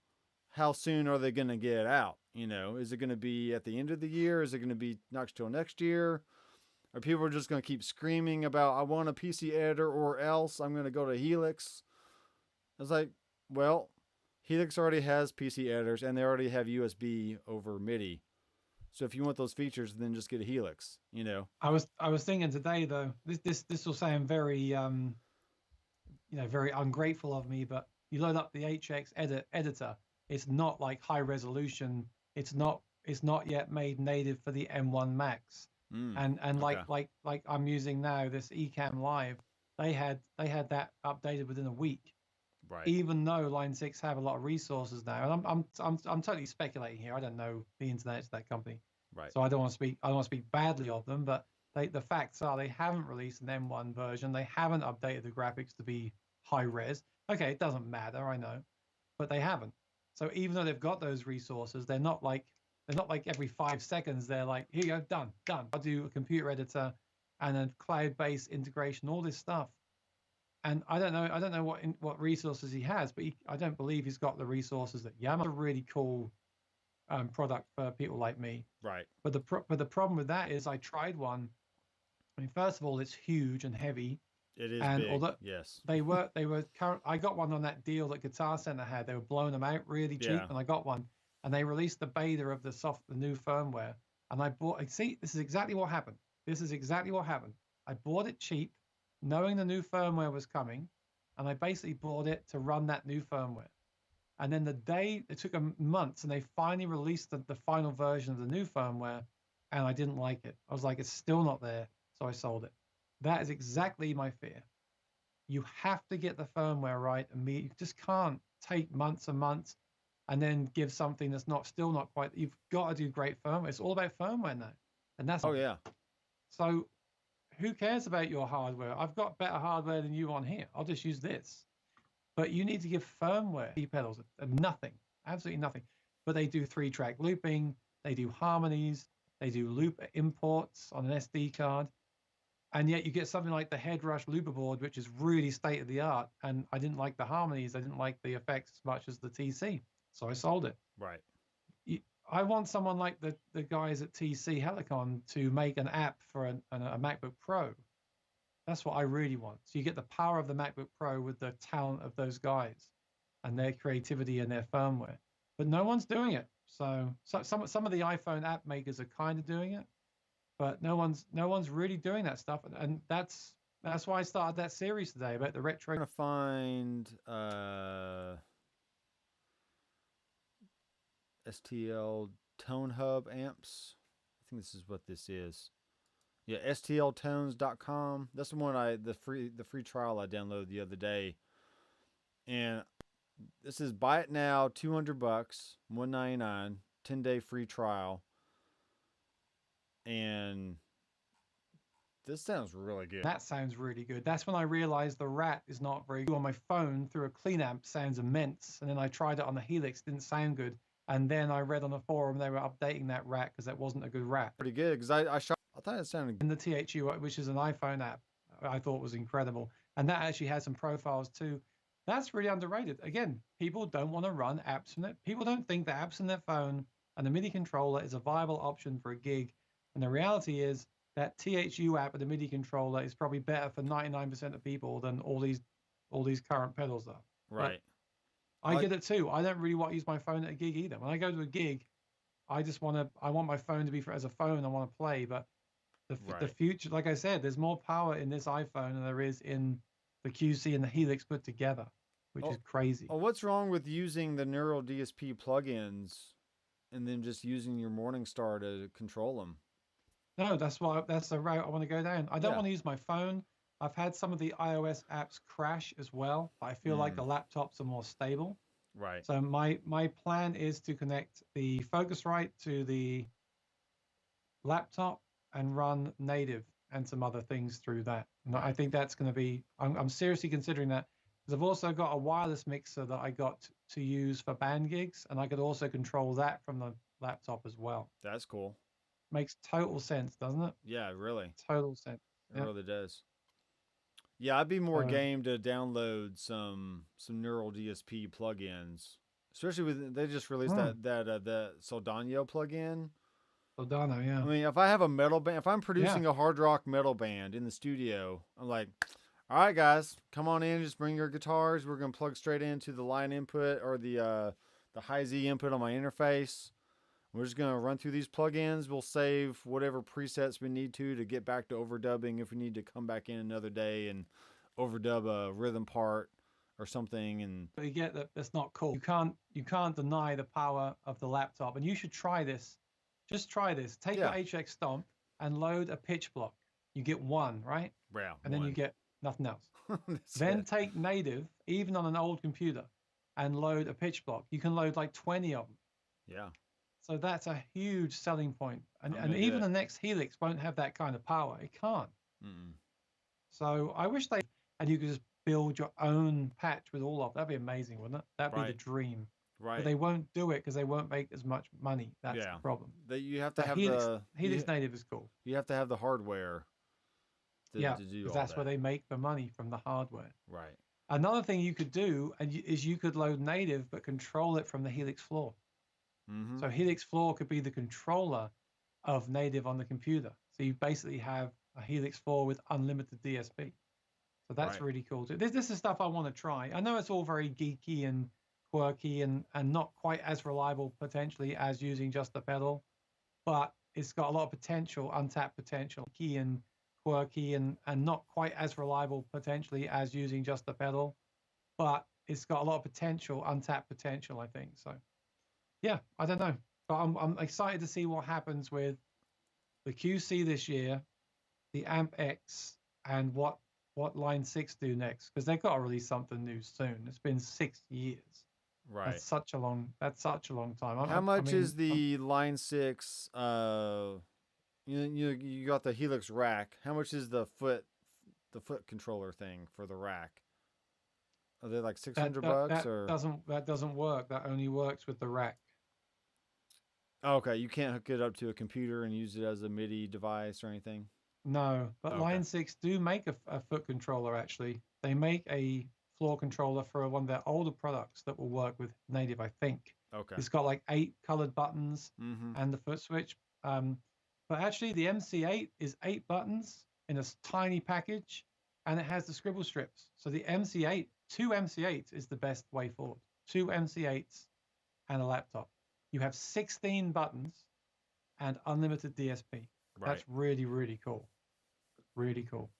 how soon are they going to get it out? Is it going to be at the end of the year? Is it going to be not till next year? Or people are just going to keep screaming about, I want a PC editor, or else I'm going to go to Helix? I was like, well, Helix already has PC editors, and they already have USB over MIDI. So if you want those features, then just get a Helix. I was thinking today, though, this will sound very very ungrateful of me, but you load up the HX editor. It's not like high resolution. It's not yet made native for the M1 Max. And okay. like I'm using now, this Ecamm Live, they had that updated within a week. Right. Even though Line 6 have a lot of resources now, and I'm totally speculating here. I don't know the ins and outs of that company, right? So I don't want to speak badly of them. But the facts are they haven't released an M1 version. They haven't updated the graphics to be high res. Okay, it doesn't matter, I know, but they haven't. So even though they've got those resources, they're not like every 5 seconds they're like, here you go, done. I'll do a computer editor and a cloud-based integration, all this stuff. And I don't know what resources he has, but I don't believe he's got the resources that Yamaha's a really cool product for people like me. Right. But the problem with that is I tried one. I mean, first of all, it's huge and heavy, It is and big. although Yes. they were current, I got one on that deal that Guitar Center had. They were blowing them out really cheap, Yeah. and I got one. And they released the beta of the new firmware, and I bought. See, this is exactly what happened. This is exactly what happened. I bought it cheap, knowing the new firmware was coming, and I basically bought it to run that new firmware. And then the day it took them months, and they finally released the final version of the new firmware, and I didn't like it. I was like, it's still not there, so I sold it. That is exactly my fear. You have to get the firmware right, and you just can't take months and months and then give something that's still not quite. You've got to do great firmware. It's all about firmware now, and that's Oh yeah. So who cares about your hardware? I've got better hardware than you on here. I'll just use this. But you need to give firmware pedals nothing, absolutely nothing. But they do 3-track looping, they do harmonies, they do loop imports on an SD card, and yet you get something like the Headrush looper board, which is really state of the art. And I didn't like the harmonies, I didn't like the effects as much as the TC, so I sold it. Right. I want someone like the guys at TC Helicon to make an app for a MacBook Pro. That's what I really want. So you get the power of the MacBook Pro with the talent of those guys and their creativity and their firmware. But no one's doing it. So some of the iPhone app makers are kind of doing it, but no one's really doing that stuff. And that's why I started that series today about the retro. I'm gonna find STL Tone Hub amps. I think this is what this is. Yeah, stltones.com. That's the one the free trial I downloaded the other day. And this is buy it now, $200, $199, 10-day free trial. And this sounds really good. That sounds really good. That's when I realized the rat is not very good on my phone through a clean amp. Sounds immense. And then I tried it on the Helix, didn't sound good. And then I read on a forum they were updating that rat because that wasn't a good rat. Pretty good because I thought it sounded good. And the THU, which is an iPhone app, I thought was incredible. And that actually has some profiles too. That's really underrated. Again, people don't want to run apps from it. People don't think that apps on their phone and the MIDI controller is a viable option for a gig. And the reality is that THU app and the MIDI controller is probably better for 99% of people than all these current pedals are. Right. But I get it too. I don't really want to use my phone at a gig either. When I go to a gig, I want my phone to be as a phone. I want to play, but the future, like I said, there's more power in this iPhone than there is in the QC and the Helix put together, which is crazy. Oh, what's wrong with using the Neural DSP plugins and then just using your Morningstar to control them? No, that's the route I want to go down. I don't want to use my phone. I've had some of the iOS apps crash as well, but I feel like the laptops are more stable. Right. So my plan is to connect the Focusrite to the laptop and run native and some other things through that. And I think that's going to be, I'm seriously considering that, because I've also got a wireless mixer that I got to use for band gigs, and I could also control that from the laptop as well. That's cool. Makes total sense, doesn't it? Yeah, really. Total sense. It really does. Yeah, I'd be more game to download some Neural DSP plugins, especially with they just released that Soldano plugin. Soldano, yeah. I mean, if I have a metal band, if I'm producing a hard rock metal band in the studio, I'm like, all right, guys, come on in, just bring your guitars. We're gonna plug straight into the line input or the high Z input on my interface. We're just going to run through these plugins. We'll save whatever presets we need to get back to overdubbing if we need to come back in another day and overdub a rhythm part or something. And you get that that's not cool. You can't deny the power of the laptop. And you should try this. Just try this. Take your HX Stomp and load a pitch block. You get one, right? Yeah. And then you get nothing else. Then take native, even on an old computer, and load a pitch block. You can load like 20 of them. Yeah. So that's a huge selling point. And even the next Helix won't have that kind of power. It can't. So I wish and you could just build your own patch with all of. That'd be amazing, wouldn't it? That'd be the dream. Right. But they won't do it because they won't make as much money. That's the problem. You have to have Helix native is cool. You have to have the hardware Yeah, to do because all that's where that. they make the money from the hardware. Right. Another thing you could do is you could load native but control it from the Helix floor. Mm-hmm. So Helix floor could be the controller of native on the computer. So you basically have a Helix floor with unlimited DSP. So that's Right. really cool too. This is stuff I want to try. I know it's all very geeky and quirky and not quite as reliable potentially as using just the pedal, but it's got a lot of potential, untapped potential. Key and quirky and not quite as reliable potentially as using just the pedal, but it's got a lot of potential, untapped potential, I think. So yeah, I don't know, but I'm excited to see what happens with the QC this year, the Amp X, and what Line 6 do next, because they've got to release something new soon. It's been 6 years. Right. That's such a long time. How I much mean, is the Line 6? You got the Helix rack. How much is the foot controller thing for the rack? Are they like six that hundred that bucks that or? doesn't work. That only works with the rack. Oh, okay, you can't hook it up to a computer and use it as a MIDI device or anything. No, but Okay. Line 6 do make a foot controller, actually. They make a floor controller for one of their older products that will work with native, I think. Okay. It's got like 8 colored buttons Mm-hmm. and the foot switch. But actually, the MC8 is 8 buttons in a tiny package, and it has the scribble strips. So the MC8, 2 MC8s is the best way forward. 2 MC8s and a laptop. You have 16 buttons and unlimited DSP. Right. That's really, really cool. Really cool.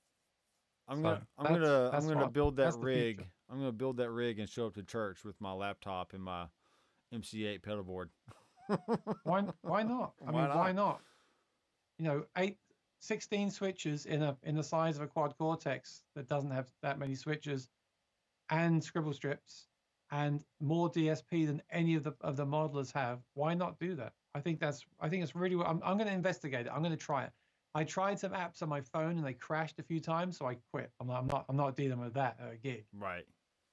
I'm So gonna I'm gonna I'm that's gonna what build that that's the future. rig. I'm gonna build that rig and show up to church with my laptop and my MC8 pedal board. Why not? I Why mean, why not? not? 16 switches in the size of a quad Cortex that doesn't have that many switches and scribble strips and more DSP than any of the modelers have. Why not do that? I think it's really. I'm going to investigate it. I'm going to try it. I tried some apps on my phone and they crashed a few times, so I quit. I'm not dealing with that at a gig. Right.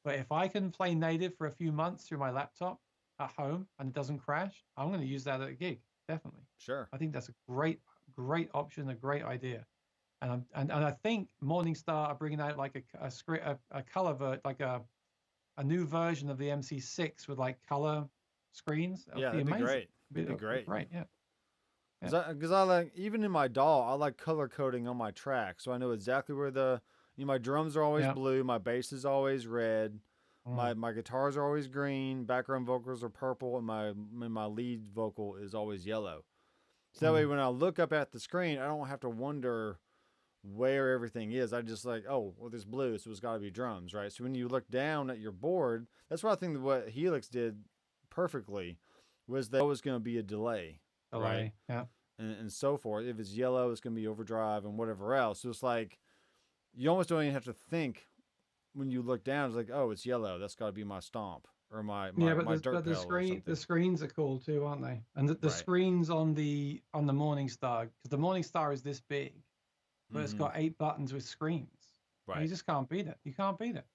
But if I can play native for a few months through my laptop at home and it doesn't crash, I'm going to use that at a gig. Definitely. Sure. I think that's a great option, a great idea. And I think Morningstar are bringing out like a color like a new version of the MC6 with like color screens. That would Yeah, be that'd be amazing. great. That'd be Be great. great. Yeah. Yeah. Because I like, even in my DAW, I like color coding on my track, so I know exactly where my drums are always Yeah. blue, my bass is always red, Mm. my guitars are always green, background vocals are purple, and my lead vocal is always yellow. So that way, Mm. when I look up at the screen, I don't have to wonder where everything is. I just like, oh, well, there's blue, so it's got to be drums, right? So when you look down at your board, that's why I think that what Helix did perfectly was that always going to be a delay, right? Delay. Yeah. And so forth. If it's yellow, it's going to be overdrive and whatever else. So it's like you almost don't even have to think when you look down. It's like, oh, it's yellow. That's got to be my stomp or Yeah, my dirt but pedal or the something. screens are cool too, aren't they? And the Right. screens on the Morningstar, because the Morningstar is this big, but it's Mm-hmm. got 8 buttons with screens. And you Right. just can't beat it. You can't beat it.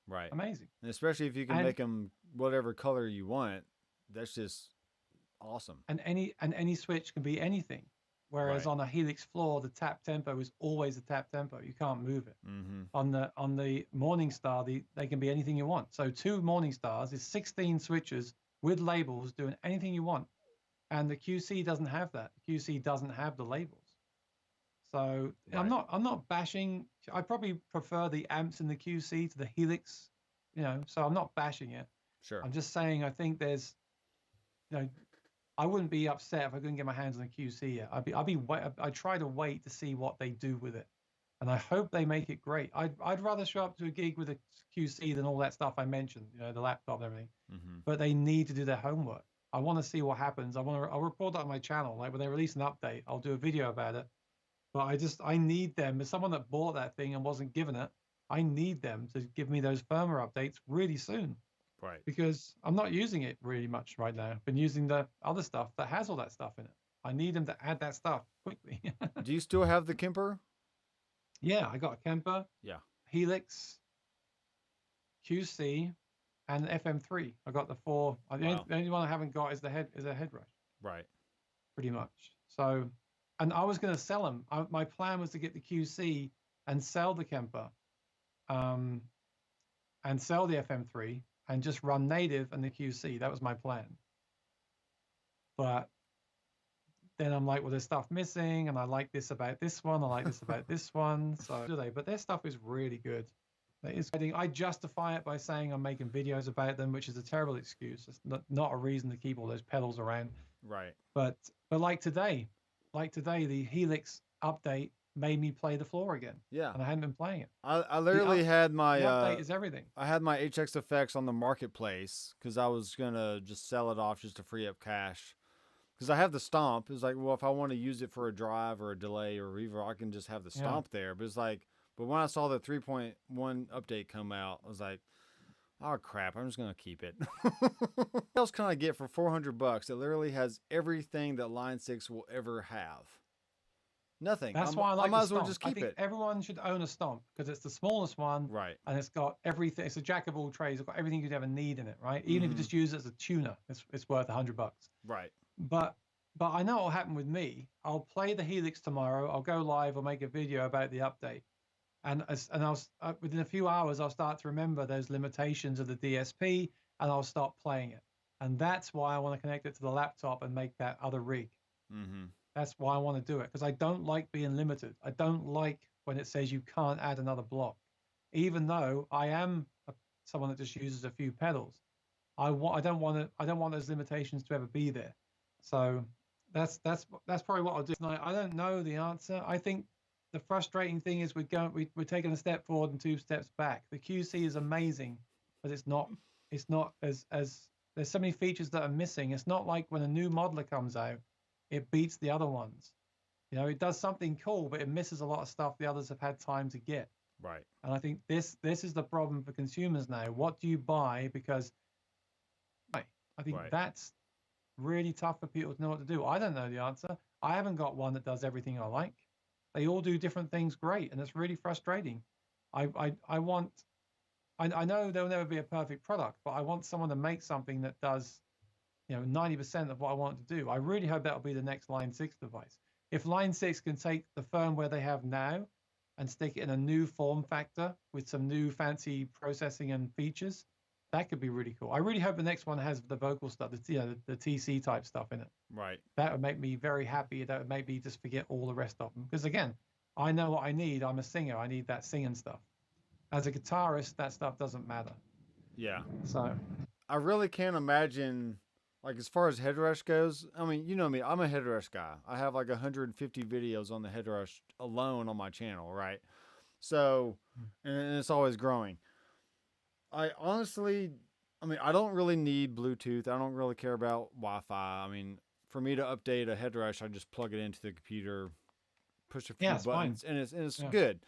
Right. Amazing. And especially if you can And make them whatever color you want, that's just awesome. any switch can be anything. Whereas Right. on a Helix floor, the tap tempo is always a tap tempo. You can't move it. Mm-hmm. On the Morningstar, they can be anything you want. So 2 Morningstars is 16 switches with labels doing anything you want. And the QC doesn't have that. The QC doesn't have the labels. So Right. I'm not bashing. I probably prefer the amps in the QC to the Helix, so I'm not bashing it. Sure. I'm just saying I think there's, you know, I wouldn't be upset if I couldn't get my hands on the QC yet. I'd try to wait to see what they do with it, and I hope they make it great. I'd rather show up to a gig with a QC than all that stuff I mentioned, the laptop and everything. Mm-hmm. But they need to do their homework. I want to see what happens. I'll report that on my channel. Like when they release an update, I'll do a video about it. But I need them. As someone that bought that thing and wasn't given it, I need them to give me those firmware updates really soon, Right. because I'm not using it really much right now. I've been using the other stuff that has all that stuff in it. I need them to add that stuff quickly. Do you still have the Kemper? Yeah, I got a Kemper, Yeah. Helix, QC, and FM3. I got the 4. Wow. The only one I haven't got is a headrush, Right. pretty much. So, and I was going to sell them. My plan was to get the QC and sell the Kemper, um, and sell the FM3 and just run native and the QC. That was my plan. But then I'm like, well, there's stuff missing, and I like this about this one. I like this about this one. So do they? But their stuff is really good. I justify it by saying I'm making videos about them, which is a terrible excuse. It's not a reason to keep all those pedals around. Right. But like today, the Helix update made me play the floor again. Yeah. And I hadn't been playing it. I literally had my the update is everything. I had my HX effects on the marketplace because I was gonna just sell it off just to free up cash. Because I have the stomp. It's like, well, if I want to use it for a drive or a delay or a reverb, I can just have the stomp there. But it's like, but when I saw the 3.1 update come out, I was like, oh crap, I'm just gonna keep it. What else can I get for $400? It literally has everything that Line 6 will ever have. Nothing. That's why I like I might the as well stomp. just keep I think it. Everyone should own a stomp because it's the smallest one, Right. and it's got everything. It's a jack of all trades. It's got everything you'd ever need in it, right? Even if you just use it as a tuner, it's worth $100. Right. But I know what'll happen with me. I'll play the Helix tomorrow. I'll go live. I'll make a video about the update, and within a few hours I'll start to remember those limitations of the DSP, and I'll stop playing it. And that's why I want to connect it to the laptop and make that other rig. That's why I want to do it, because I don't like being limited. I don't like when it says you can't add another block, even though I am someone that just uses a few pedals. I don't want those limitations to ever be there. So that's probably what I'll do. I don't know the answer. I think the frustrating thing is we're taking a step forward and 2 steps back. The QC is amazing, but it's not as there's so many features that are missing. It's not like when a new modeler comes out, it beats the other ones. You know, it does something cool, but it misses a lot of stuff the others have had time to get. Right. And I think this is the problem for consumers now. What do you buy? Because I think that's really tough for people to know what to do. I don't know the answer. I haven't got one that does everything I like. They all do different things great, and it's really frustrating. I know there'll never be a perfect product, but I want someone to make something that does 90% of what I want to do. I really hope that'll be the next Line 6 device. If Line 6 can take the firmware they have now and stick it in a new form factor with some new fancy processing and features, that could be really cool. I really hope the next one has the vocal stuff, the TC type stuff in it. Right. That would make me very happy. That would make me just forget all the rest of them. Because again, I know what I need. I'm a singer. I need that singing stuff. As a guitarist, that stuff doesn't matter. Yeah. So I really can't imagine, like, as far as headrush goes, I mean, you know me, I'm a headrush guy. I have like 150 videos on the headrush alone on my channel, right? So, and it's always growing. I honestly, I don't really need Bluetooth. I don't really care about Wi-Fi. I mean, for me to update a headrush, I just plug it into the computer, push a few buttons, and it's good.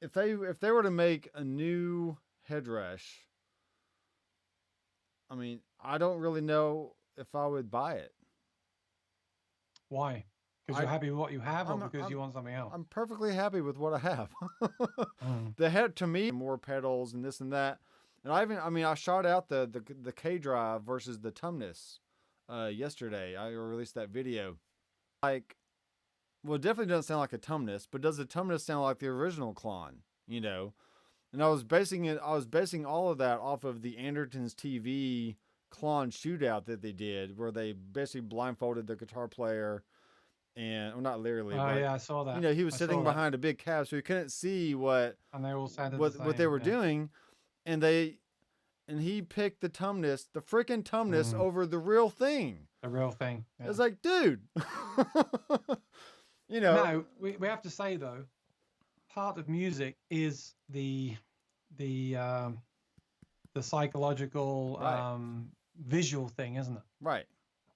If they were to make a new headrush, I mean, I don't really know if I would buy it. Why? Because you're happy with what you have, or because you want something else? I'm perfectly happy with what I have. The head, to me, more pedals and this and that. And I shot out the K drive versus the Tumnus yesterday. I released that video. Like, well, it definitely doesn't sound like a Tumnus, but does the Tumnus sound like the original Klon? You know? And I was basing all of that off of the Andertons TV Klon shootout that they did, where they basically blindfolded the guitar player, and well, not literally. Oh yeah, I saw that. You know, he was sitting behind a big cab, so he couldn't see what they all sounded what they were doing, and he picked the Tumnus, the freaking Tumnus, over the real thing. The real thing. Yeah. It's like, dude. You know. No, we have to say though, part of music is the psychological visual thing, isn't it? Right.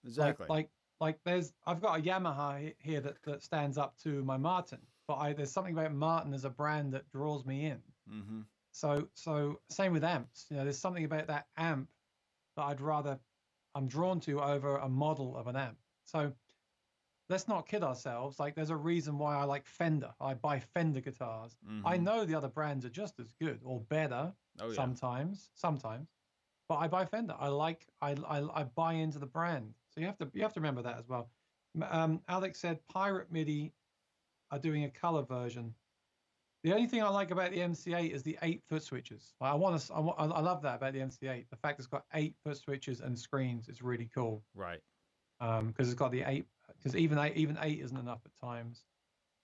Exactly. Like I've got a Yamaha here that stands up to my Martin, but there's something about Martin as a brand that draws me in. Mm-hmm. So same with amps. You know, there's something about that amp that I'm drawn to over a model of an amp. So let's not kid ourselves. Like, there's a reason why I like Fender. I buy Fender guitars. Mm-hmm. I know the other brands are just as good or better sometimes, but I buy Fender. I buy into the brand. So you have to remember that as well. Alex said Pirate MIDI are doing a color version. The only thing I like about the MC8 is the 8-foot switches. Like, I love that about the MC8. The fact it's got 8-foot switches and screens is really cool. Right. Because it's got the 8. Because even eight isn't enough at times.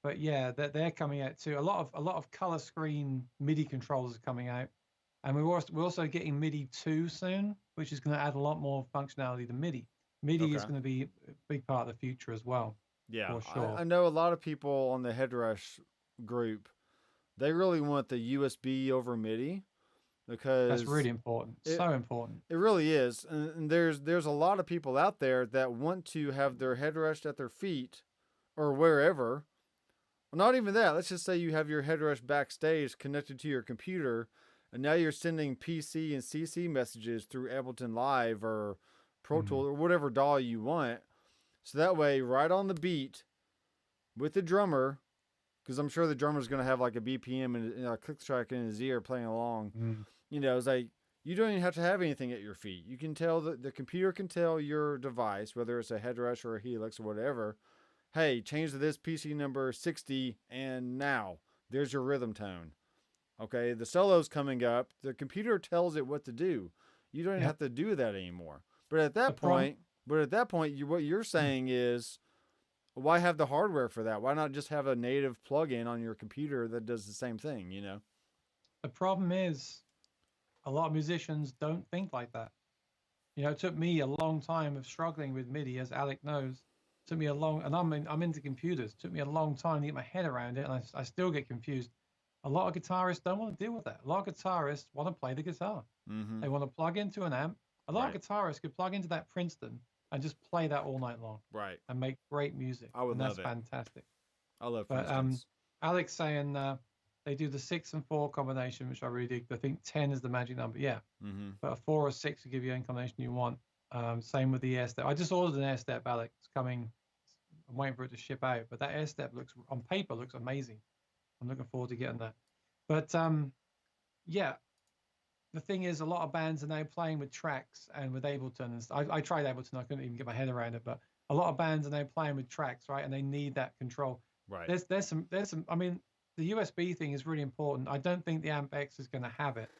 But yeah, they're coming out too. A lot of color screen MIDI controllers are coming out, and we're also getting MIDI 2 soon, which is going to add a lot more functionality to MIDI. MIDI is going to be a big part of the future as well. Yeah, for sure. I know a lot of people on the Headrush group. They really want the USB over MIDI because that's really important. So important. It really is, and there's a lot of people out there that want to have their Headrush at their feet or wherever. Well, not even that. Let's just say you have your Headrush backstage connected to your computer, and now you're sending PC and CC messages through Ableton Live or Pro Tools or whatever DAW you want. So that way, right on the beat with the drummer, because I'm sure the drummer's going to have like a BPM and a click track in his ear playing along. You know, it's like you don't even have to have anything at your feet. You can tell the computer can tell your device, whether it's a Headrush or a Helix or whatever, hey, change to this PC number 60, and now there's your rhythm tone. Okay, the solo's coming up. The computer tells it what to do. You don't even have to do that anymore. But at that point, what you're saying is, why have the hardware for that? Why not just have a native plugin on your computer that does the same thing? You know. The problem is, a lot of musicians don't think like that. You know, it took me a long time of struggling with MIDI, as Alec knows. Took me a long, and I'm into computers. Took me a long time to get my head around it, and I still get confused. A lot of guitarists don't want to deal with that. A lot of guitarists want to play the guitar. They want to plug into an amp. A lot of guitarists could plug into that Princeton and just play that all night long. Right. And make great music. I would love it. That's fantastic. I love Princeton's. But Alex saying they do the 6 and 4 combination, which I really dig. I think 10 is the magic number. Yeah. But a 4 or 6 will give you any combination you want. Same with the air step. I just ordered an air step, Alex. It's coming. I'm waiting for it to ship out. But that air step on paper looks amazing. I'm looking forward to getting that. But yeah, the thing is, a lot of bands are now playing with tracks and with Ableton. And I tried Ableton. I couldn't even get my head around it. But a lot of bands are now playing with tracks, right? And they need that control. Right. There's some. I mean, the USB thing is really important. I don't think the Amp X is going to have it.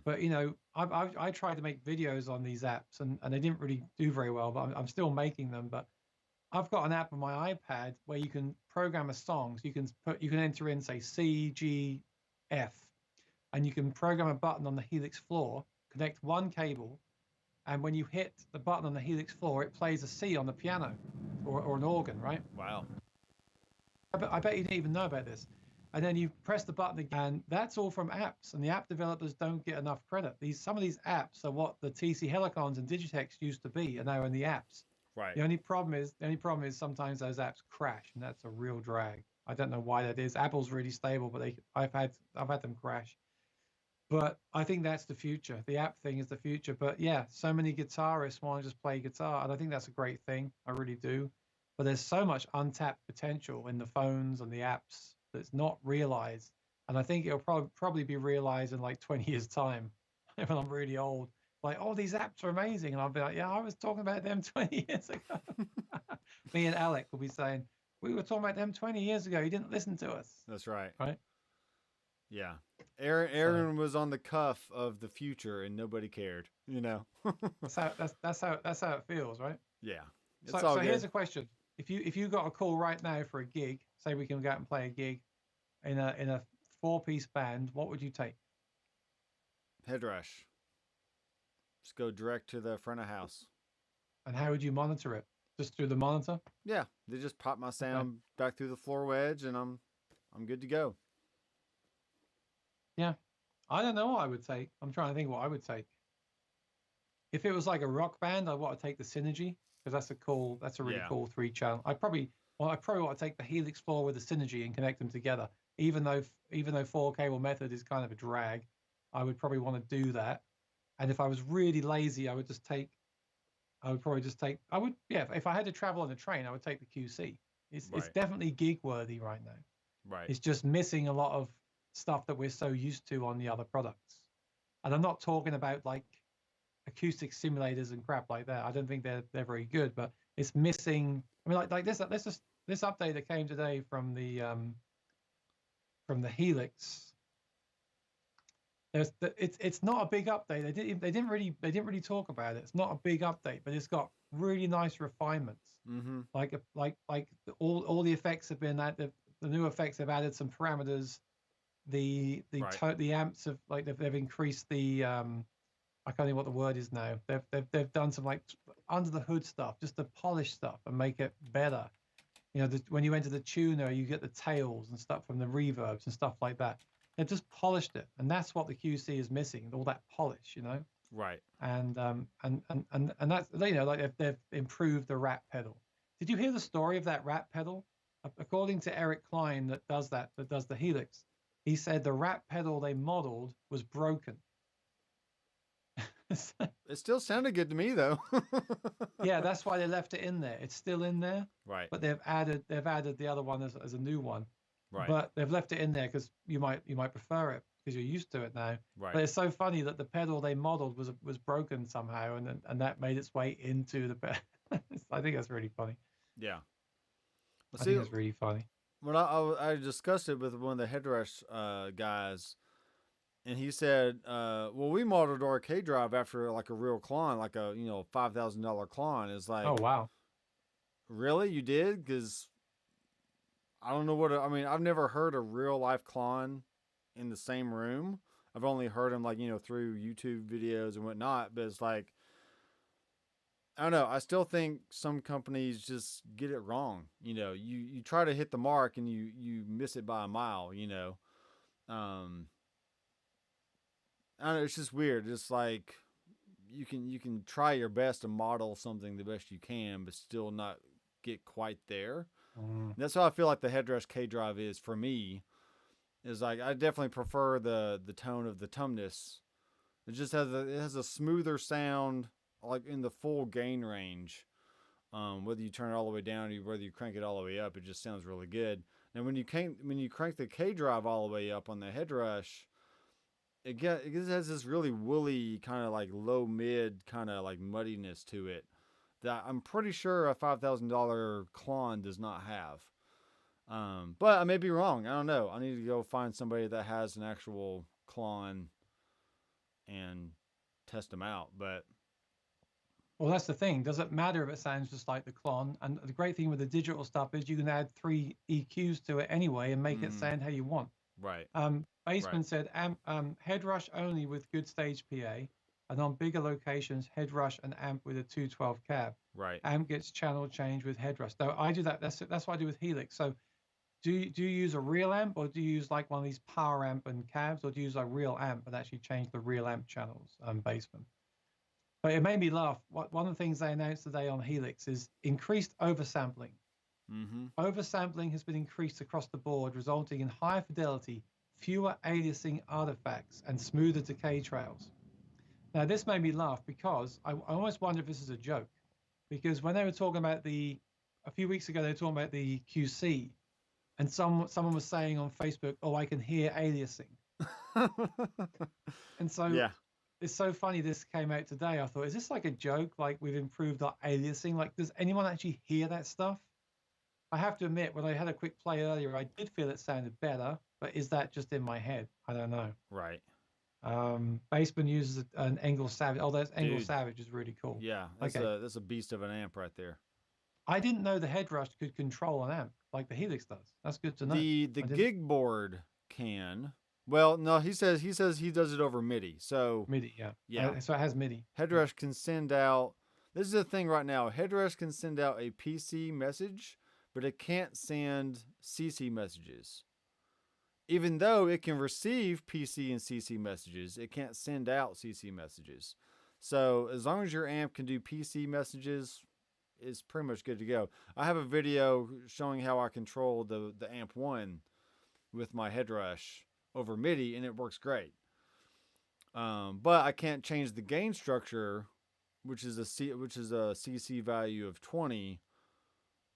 But you know, I tried to make videos on these apps, and they didn't really do very well. But I'm still making them. But I've got an app on my iPad where you can program a song. So you can enter in, say, C, G, F, and you can program a button on the Helix floor, connect one cable, and when you hit the button on the Helix floor, it plays a C on the piano or an organ, right? Wow. I bet you didn't even know about this. And then you press the button again, and that's all from apps, and the app developers don't get enough credit. Some of these apps are what the TC Helicons and Digitex used to be, and now in the apps. Right. The only problem is sometimes those apps crash, and that's a real drag. I don't know why that is. Apple's really stable, but I've had them crash. But I think that's the future. The app thing is the future. But yeah, so many guitarists want to just play guitar, and I think that's a great thing. I really do. But there's so much untapped potential in the phones and the apps that's not realized. And I think it'll probably be realized in like 20 years' time when I'm really old. Like, oh, these apps are amazing. And I'll be like, yeah, I was talking about them 20 years ago. Me and Alec will be saying, we were talking about them 20 years ago. You didn't listen to us. That's right. Right? Yeah. Aaron was on the cuff of the future and nobody cared, you know. that's how it feels, right? Yeah. So here's a question. If you got a call right now for a gig, say we can go out and play a gig in a 4-piece band, what would you take? Headrush. Just go direct to the front of house. And how would you monitor it? Just through the monitor? Yeah, they just pop my sound back through the floor wedge, and I'm good to go. Yeah, I don't know what I would take. I'm trying to think what I would take. If it was like a rock band, I'd want to take the Synergy, because that's a really cool 3-channel. I probably want to take the Helix floor with the Synergy and connect them together. Even though 4-cable method is kind of a drag, I would probably want to do that. And if I was really lazy, if I had to travel on a train, I would take the QC. It's definitely gig worthy right now. Right. It's just missing a lot of stuff that we're so used to on the other products. And I'm not talking about like acoustic simulators and crap like that. I don't think they're very good, but it's missing. I mean, like this update that came today from the from the Helix. It's not a big update. They didn't really talk about it. It's not a big update, but it's got really nice refinements. Mm-hmm. Like all the effects have been added. The new effects have added some parameters. The amps have they've increased the I can't think what the word is now. They've done some like under the hood stuff just to polish stuff and make it better. You know, when you enter the tuner, you get the tails and stuff from the reverbs and stuff like that. They've just polished it, and that's what the QC is missing, all that polish, you know. Right. And that's, you know, like they've improved the rat pedal. Did you hear the story of that rat pedal? According to Eric Klein, that does the Helix, he said the rat pedal they modeled was broken. It still sounded good to me though. Yeah, that's why they left it in there. It's still in there. Right. But they've added the other one as a new one. Right. But they've left it in there because you might prefer it because you're used to it now. Right. But it's so funny that the pedal they modeled was broken somehow, and that made its way into the pedal. I think that's really funny. Yeah. I think that's really funny. When I discussed it with one of the headrush guys, and he said, "Well, we modeled our K drive after like a real Klon, like a $5,000 Klon." It's like, oh wow, really? You did? Because I don't know what I mean. I've never heard a real life Klon in the same room. I've only heard him through YouTube videos and whatnot. But it's like, I don't know. I still think some companies just get it wrong. You try to hit the mark and you miss it by a mile. I don't know. It's just weird. It's like you can try your best to model something the best you can, but still not get quite there. That's how I feel like the headrush K drive is for me. Is like I definitely prefer the tone of the Tumnus. It just has a smoother sound, like in the full gain range. Whether you turn it all the way down or whether you crank it all the way up, it just sounds really good. Now when you crank the K drive all the way up on the headrush, it has this really woolly kind of like low mid kind of like muddiness to it that I'm pretty sure a $5,000 Klon does not have. But I may be wrong. I don't know. I need to go find somebody that has an actual Klon and test them out. But well, that's the thing. Does it matter if it sounds just like the Klon? And the great thing with the digital stuff is you can add 3 EQs to it anyway and make it sound how you want. Right. Baseman said headrush only with good stage PA, and on bigger locations, headrush and amp with a 212 cab. Right. Amp gets channel change with headrush. So I do that. That's what I do with Helix. So do you use a real amp, or do you use like one of these power amp and cabs, or do you use a real amp and actually change the real amp channels? Baseman. But it made me laugh. One of the things they announced today on Helix is increased oversampling. Oversampling has been increased across the board, resulting in higher fidelity, fewer aliasing artifacts, and smoother decay trails. Now, this made me laugh because I almost wonder if this is a joke. Because when they were talking about a few weeks ago, they were talking about the QC, and someone was saying on Facebook, "Oh, I can hear aliasing." And so it's so funny this came out today. I thought, is this like a joke? Like we've improved our aliasing? Like, does anyone actually hear that stuff? I have to admit, when I had a quick play earlier, I did feel it sounded better, but is that just in my head? I don't know. Right. Baseman uses an Engel Savage. Oh, that's Engel Savage is really cool. Yeah, that's a beast of an amp right there. I didn't know the headrush could control an amp like the Helix does. That's good to know. The gig board can. Well, no, he says he does it over MIDI. So MIDI, yeah. So it has MIDI. Headrush can send out. This is the thing right now. Headrush can send out a PC message, but it can't send CC messages. Even though it can receive PC and CC messages, it can't send out CC messages. So as long as your amp can do PC messages, it's pretty much good to go. I have a video showing how I control the amp 1 with my headrush over MIDI, and it works great. But I can't change the gain structure, which is a CC value of 20,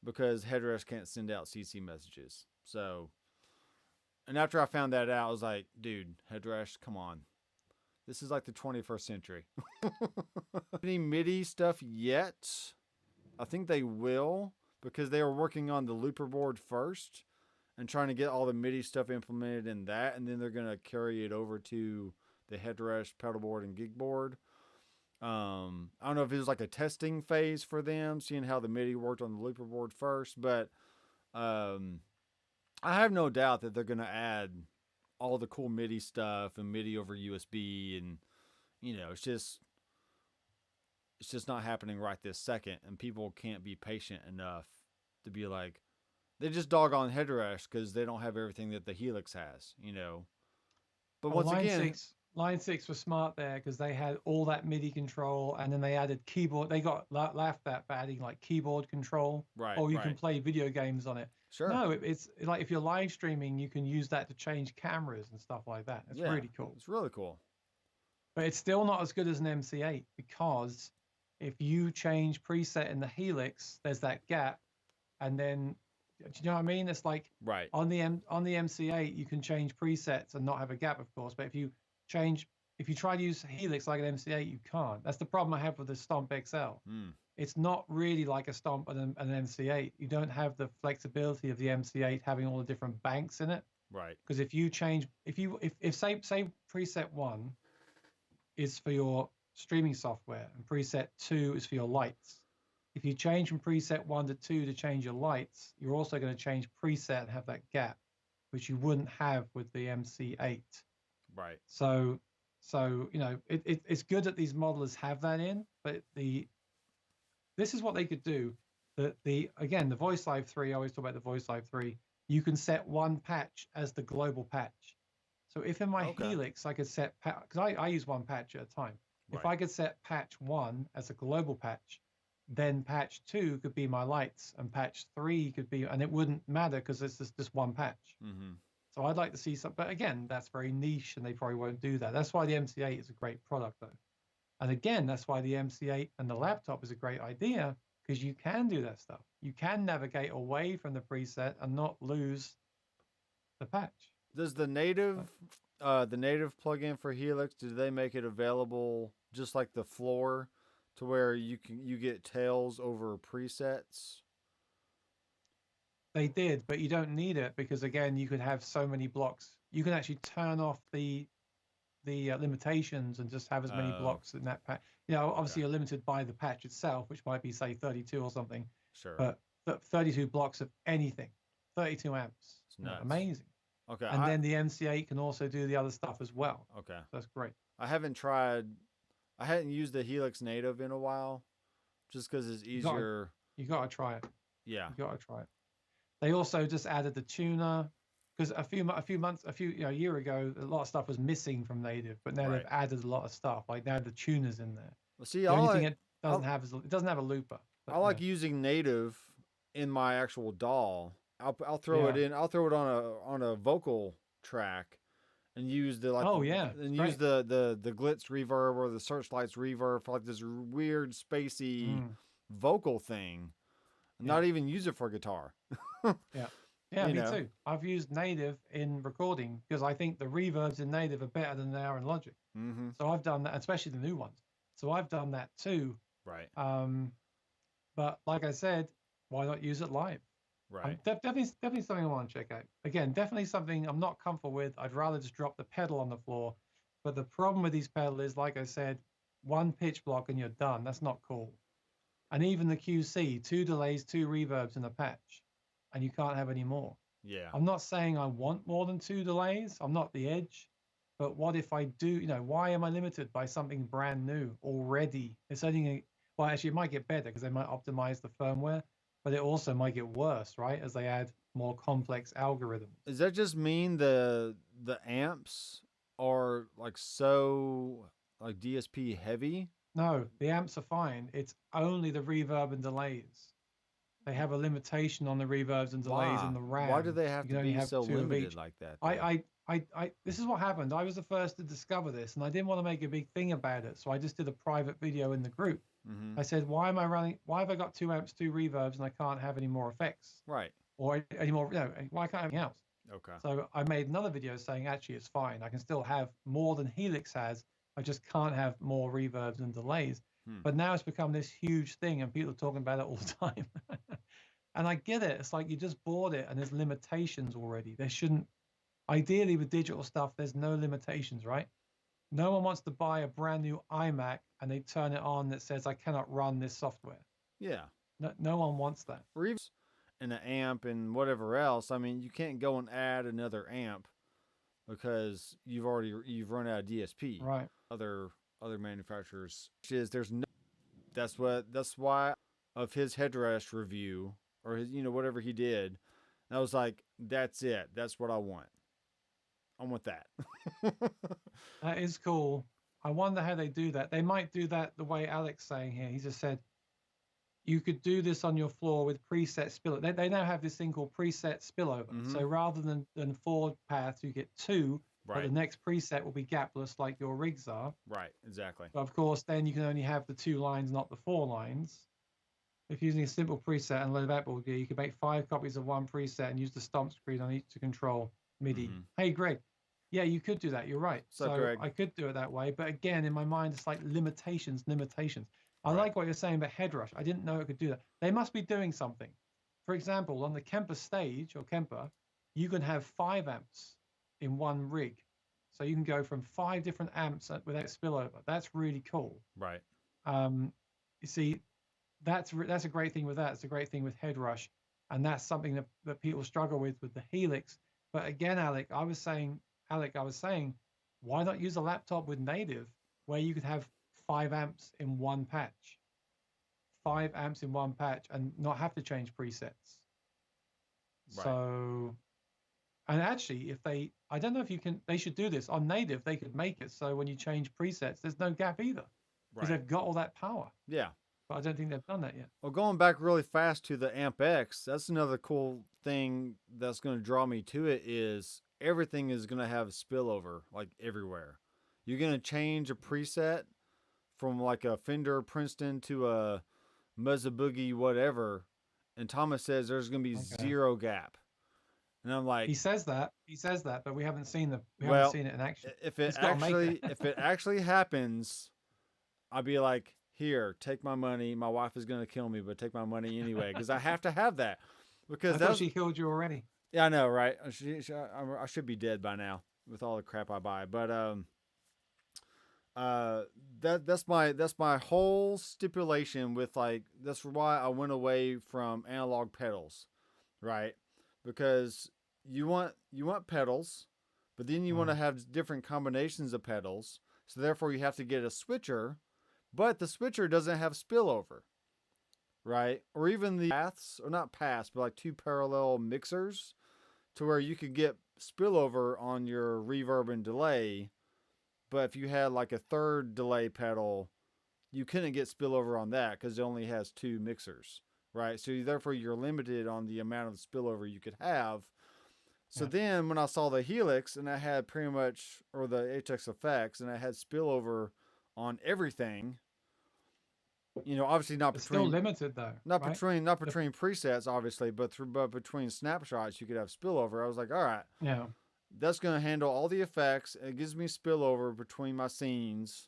because headrush can't send out CC messages. So. And after I found that out, I was like, dude, headrush, come on. This is like the 21st century. Any MIDI stuff yet? I think they will, because they were working on the looper board first. and trying to get all the MIDI stuff implemented in that, and then they're gonna carry it over to the headrest, pedal board, and gig board. I don't know if it was like a testing phase for them, seeing how the MIDI worked on the looper board first, but I have no doubt that they're gonna add all the cool MIDI stuff and MIDI over USB, and it's just not happening right this second, and people can't be patient enough to be like, they just dog on headrest because they don't have everything that the Helix has, But Well, once again, Line 6 was smart there because they had all that MIDI control, and then they added keyboard. They got laughed at for adding like keyboard control. right, Or you right, can play video games on it. sure, No, it's like if you're live streaming, you can use that to change cameras and stuff like that. It's yeah, really cool. it's really cool. But it's still not as good as an MC8 because if you change preset in the Helix, there's that gap, and then do you know what I mean? It's like Right, on the MC8 you can change presets and not have a gap, of course. But if you try to use Helix like an MC8, you can't. That's the problem I have with the Stomp XL. It's not really like a Stomp and an MC8. You don't have the flexibility of the MC8 having all the different banks in it. right, Because if you change, if say preset 1 is for your streaming software and preset 2 is for your lights. If you change from preset 1 to 2 to change your lights, you're also going to change preset and have that gap, which you wouldn't have with the MC8. right. So it's good that these modelers have that in, but this is what they could do. The Voice Live 3, I always talk about the Voice Live 3, you can set one patch as the global patch. So if in my Helix I could set, because I use one patch at a time. Right. If I could set patch 1 as a global patch, then patch 2 could be my lights, and patch 3 could be, and it wouldn't matter because it's just one patch. Mm-hmm. So I'd like to see some, but again, that's very niche, and they probably won't do that. That's why the MC8 is a great product, though. And again, that's why the MC8 and the laptop is a great idea, because you can do that stuff. You can navigate away from the preset and not lose the patch. Does the native plugin for Helix, do they make it available just like the floor, to where you get tails over presets? They did, but you don't need it because again, you could have so many blocks. You can actually turn off the limitations and just have as many blocks in that patch. Obviously you're limited by the patch itself, which might be say 32 or something. Sure. But 32 blocks of anything, 32 amps. It's nuts. Amazing. Okay. And then the MC8 can also do the other stuff as well. Okay. That's great. I hadn't used the Helix native in a while, just because it's easier. You gotta try it. Yeah. You gotta try it. They also just added the tuner, because a year ago, a lot of stuff was missing from native, but now they've added a lot of stuff. Like now the tuner's in there. Well, see, the only thing it doesn't have is it doesn't have a looper. I like using native in my actual DAW. I'll throw it in. I'll throw it on a vocal track, and use the use the glitz reverb or the searchlights reverb for like this weird spacey vocal thing. Not even use it for guitar. Yeah, me too. I've used native in recording because I think the reverbs in native are better than they are in Logic. Mm-hmm. So I've done that, especially the new ones. So I've done that too. Right. But like I said, why not use it live? Right. Definitely something I want to check out. Again, definitely something I'm not comfortable with. I'd rather just drop the pedal on the floor. But the problem with these pedals is, like I said, one pitch block and you're done. That's not cool. And even the QC, 2 delays, 2 reverbs in a patch, and you can't have any more. Yeah. I'm not saying I want more than 2 delays. I'm not the edge. But what if I do, why am I limited by something brand new already? It's only, well, actually, it might get better because they might optimize the firmware, but it also might get worse, right? As they add more complex algorithms. Does that just mean the amps are like so like DSP heavy? No, the amps are fine. It's only the reverb and delays. They have a limitation on the reverbs and delays in the RAM. Why do they have to be so limited like that? This is what happened. I was the first to discover this, and I didn't want to make a big thing about it, so I just did a private video in the group. Mm-hmm. I said, why have I got 2 amps, 2 reverbs, and I can't have any more effects? Right. Or any more, why can't I have anything else? Okay. So I made another video saying, actually, it's fine. I can still have more than Helix has. I just can't have more reverbs and delays. But now it's become this huge thing, and people are talking about it all the time. And I get it. It's like you just bought it and there's limitations already. There shouldn't, ideally with digital stuff, there's no limitations, right? No one wants to buy a brand new iMac and they turn it on that says, I cannot run this software. Yeah. No one wants that. Or even an amp and whatever else. I mean, you can't go and add another amp because you've run out of DSP. Right. Other manufacturers there's no. That's why of his headrest review or his whatever he did, I was like, that's it. That's what I want. I want that. That is cool. I wonder how they do that. They might do that the way Alec's saying here. He just said, you could do this on your floor with preset spillover. They now have this thing called preset spillover. Mm-hmm. So rather than 4 paths, you get 2, right. But the next preset will be gapless like your rigs are. Right, exactly. But of course, then you can only have the 2 lines, not the 4 lines. If using a simple preset and low backboard gear, you can make 5 copies of one preset and use the stomp screen on each to control MIDI. Mm-hmm. Hey, Greg. Yeah, you could do that. You're right. So Greg? I could do it that way. But again, in my mind, it's like limitations. I like what you're saying about headrush. I didn't know it could do that. They must be doing something. For example, on the Kemper stage or Kemper, you can have 5 amps in one rig. So you can go from 5 different amps without spillover. That's really cool. Right. You see, that's a great thing with that. It's a great thing with headrush. And that's something that people struggle with the Helix. But again, Alec, I was saying, why not use a laptop with native where you could have 5 amps in one patch? 5 amps in one patch and not have to change presets. Right. So, and actually, I don't know if you can, they should do this. On native, they could make it so when you change presets, there's no gap either. Because they've got all that power. Yeah. But I don't think they've done that yet. Well, going back really fast to the Amp X, that's another cool thing that's going to draw me to it is everything is going to have spillover, like everywhere. You're going to change a preset from like a Fender Princeton to a Muzza Boogie whatever, and Thomas says there's going to be 0 gap. And I'm like, he says that, but we haven't seen it in action. If it actually happens, I'll be like, here, take my money. My wife is going to kill me, but take my money anyway because I have to have that. Because I thought she killed you already. Yeah, I know, right? I should be dead by now with all the crap I buy. But that's my whole stipulation with like that's why I went away from analog pedals, right? Because you want pedals, but then you want to have different combinations of pedals. So therefore you have to get a switcher, but the switcher doesn't have spillover, right? Or even the paths, or not paths, but like 2 parallel mixers to where you could get spillover on your reverb and delay. But if you had like a 3rd delay pedal, you couldn't get spillover on that because it only has 2 mixers, right? So therefore you're limited on the amount of spillover you could have. So then when I saw the Helix and I had pretty much, or the HX Effects, and I had spillover on everything, obviously not it's between, still limited though. not between presets, obviously, but between snapshots, you could have spillover. I was like, all right, yeah, that's going to handle all the effects. It gives me spillover between my scenes.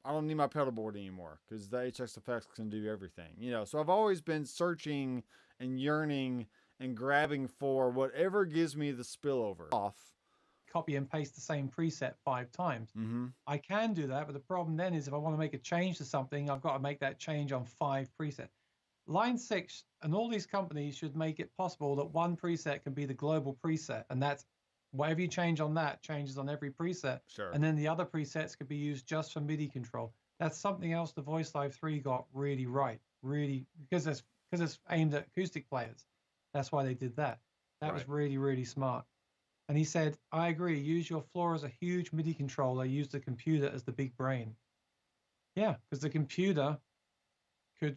I don't need my pedal board anymore because the HX Effects can do everything, So I've always been searching and yearning and grabbing for whatever gives me the spillover off. Copy and paste the same preset 5 times. Mm-hmm. I can do that, but the problem then is if I want to make a change to something, I've got to make that change on 5 presets. Line 6 and all these companies should make it possible that one preset can be the global preset, and that's whatever you change on that changes on every preset. Sure. And then the other presets could be used just for MIDI control. That's something else the Voice Live 3 got really right, really, because it's aimed at acoustic players. That's why they did that. That was really, really smart. And he said, I agree, use your floor as a huge MIDI controller, use the computer as the big brain. Yeah, because the computer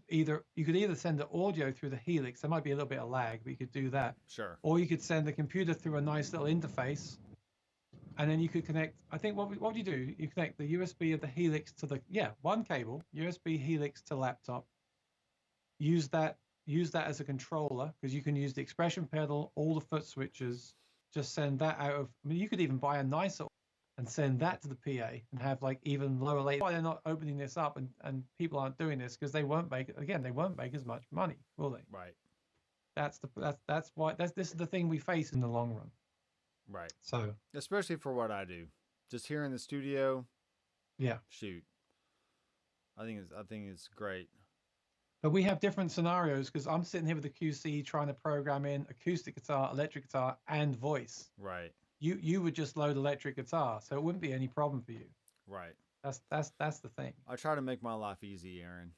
you could either send the audio through the Helix, there might be a little bit of lag, but you could do that. Sure. Or you could send the computer through a nice little interface, and then you could connect, I think, what do you do? You connect the USB of the Helix to one cable, USB Helix to laptop, use that as a controller, because you can use the expression pedal, all the foot switches, just send that out of, you could even buy a nicer and send that to the PA and have like even lower latency. Why they're not opening this up and people aren't doing this because they won't make as much money, will they? Right. That's why this is the thing we face in the long run. Right. So especially for what I do, just here in the studio. Yeah. Shoot. I think it's great. But we have different scenarios because I'm sitting here with a QC trying to program in acoustic guitar, electric guitar, and voice. Right. You would just load electric guitar, so it wouldn't be any problem for you. Right. That's the thing. I try to make my life easy, Aaron.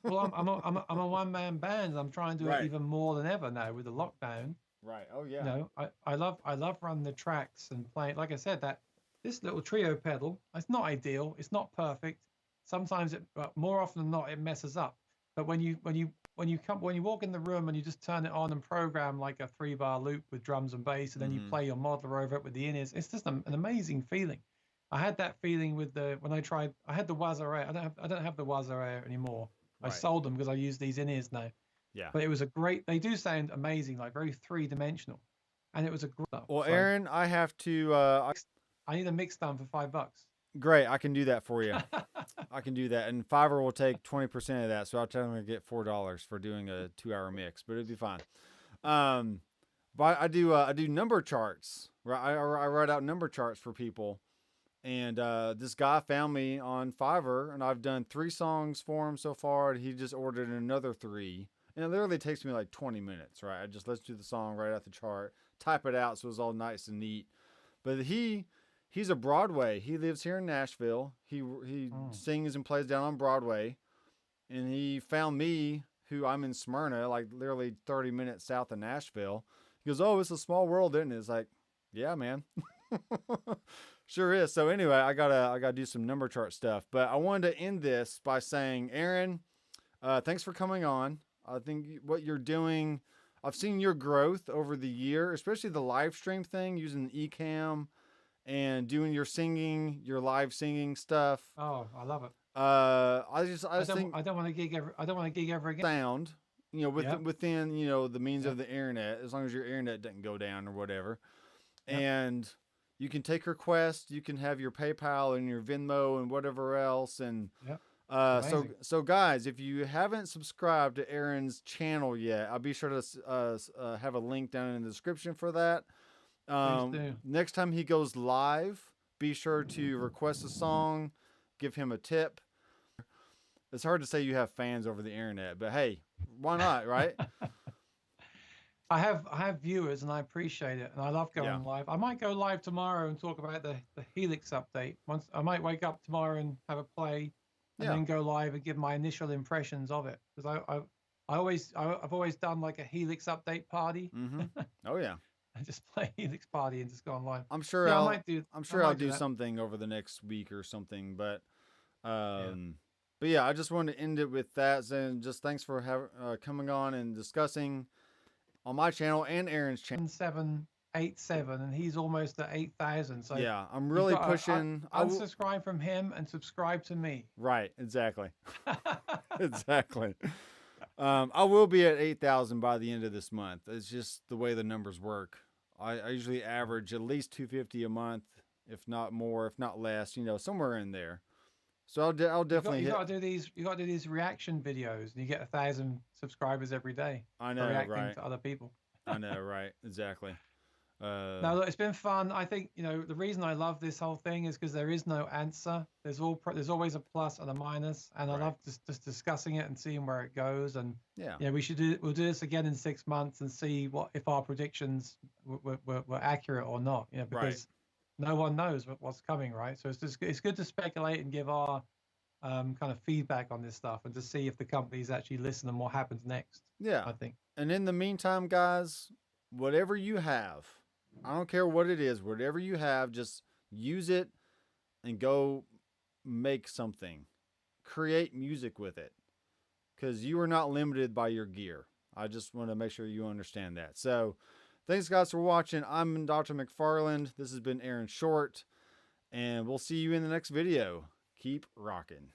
Well, I'm a one-man band. I'm trying to do it even more than ever now with the lockdown. Right. Oh yeah. You know, I love running the tracks and playing. Like I said, this little trio pedal, it's not ideal. It's not perfect. Sometimes more often than not, it messes up. But when you walk in the room and you just turn it on and program like a 3-bar loop with drums and bass, and then you play your modeler over it with the in-ears, it's just an amazing feeling. I had that feeling with when I had the Wazare. I don't have the Wazare anymore. I sold them because I use these in-ears now. Yeah. But it was they do sound amazing, like very 3-dimensional. And it was a great stuff. Well, Aaron, I have to I need a mix done for $5. Great, I can do that for you. I can do that, and Fiverr will take 20% of that, so I'll tell them to get $4 for doing a 2-hour mix, but it'd be fine. But I do number charts. Right, I write out number charts for people, and this guy found me on Fiverr, and I've done 3 songs for him so far. And he just ordered another 3, and it literally takes me like 20 minutes. Right, I just listen to the song, write out the chart, type it out so it's all nice and neat. But he's a Broadway. He lives here in Nashville. He sings and plays down on Broadway. And he found me, who I'm in Smyrna, like literally 30 minutes south of Nashville. He goes, "Oh, it's a small world, isn't it?" It's like, yeah, man. Sure is. So anyway, I gotta do some number chart stuff. But I wanted to end this by saying, Aaron, thanks for coming on. I think what you're doing, I've seen your growth over the year, especially the live stream thing, using Ecamm and doing your singing, your live singing stuff. Oh, I love it. I think I don't want to gig ever again. Sound, within the means of the internet, as long as your internet doesn't go down or whatever. Yep. And you can take requests, you can have your PayPal and your Venmo and whatever else. And so guys, if you haven't subscribed to Aaron's channel yet, I'll be sure to have a link down in the description for that. Next time he goes live, be sure to request a song, give him a tip. It's hard to say you have fans over the internet, but hey, why not, right? I have viewers, and I appreciate it, and I love going live. I might go live tomorrow and talk about the Helix update. Once I might wake up tomorrow and have a play, and then go live and give my initial impressions of it, because I've always done like a Helix update party. Oh yeah. I just play Helix Party and just go on live. I'm sure I'll do something over the next week or something. But yeah, I just wanted to end it with that. And just thanks for coming on and discussing on my channel and Aaron's channel. 787, and he's almost at 8,000. So yeah, I'm really pushing. Unsubscribe from him and subscribe to me. Right, exactly, exactly. I will be at 8,000 by the end of this month. It's just the way the numbers work. I usually average at least 250 a month, if not more, if not less. Somewhere in there. So I'll definitely. You got to do these reaction videos, and you get 1,000 subscribers every day. I know, reacting to other people. I know, right? Exactly. No, look, it's been fun. I think the reason I love this whole thing is because there is no answer. There's always a plus and a minus, and I love just discussing it and seeing where it goes. And we'll do this again in 6 months and see if our predictions were accurate or not. Because no one knows what's coming, right? So it's good to speculate and give our kind of feedback on this stuff and to see if the companies actually listen and what happens next. Yeah, I think. And in the meantime, guys, whatever you have. I don't care what it is, whatever you have, just use it and go make something. Create music with it, because you are not limited by your gear. I just want to make sure you understand that. So thanks, guys, for watching. I'm Dr. Mcfarland. This has been Aaron Short, and we'll see you in the next video. Keep rocking.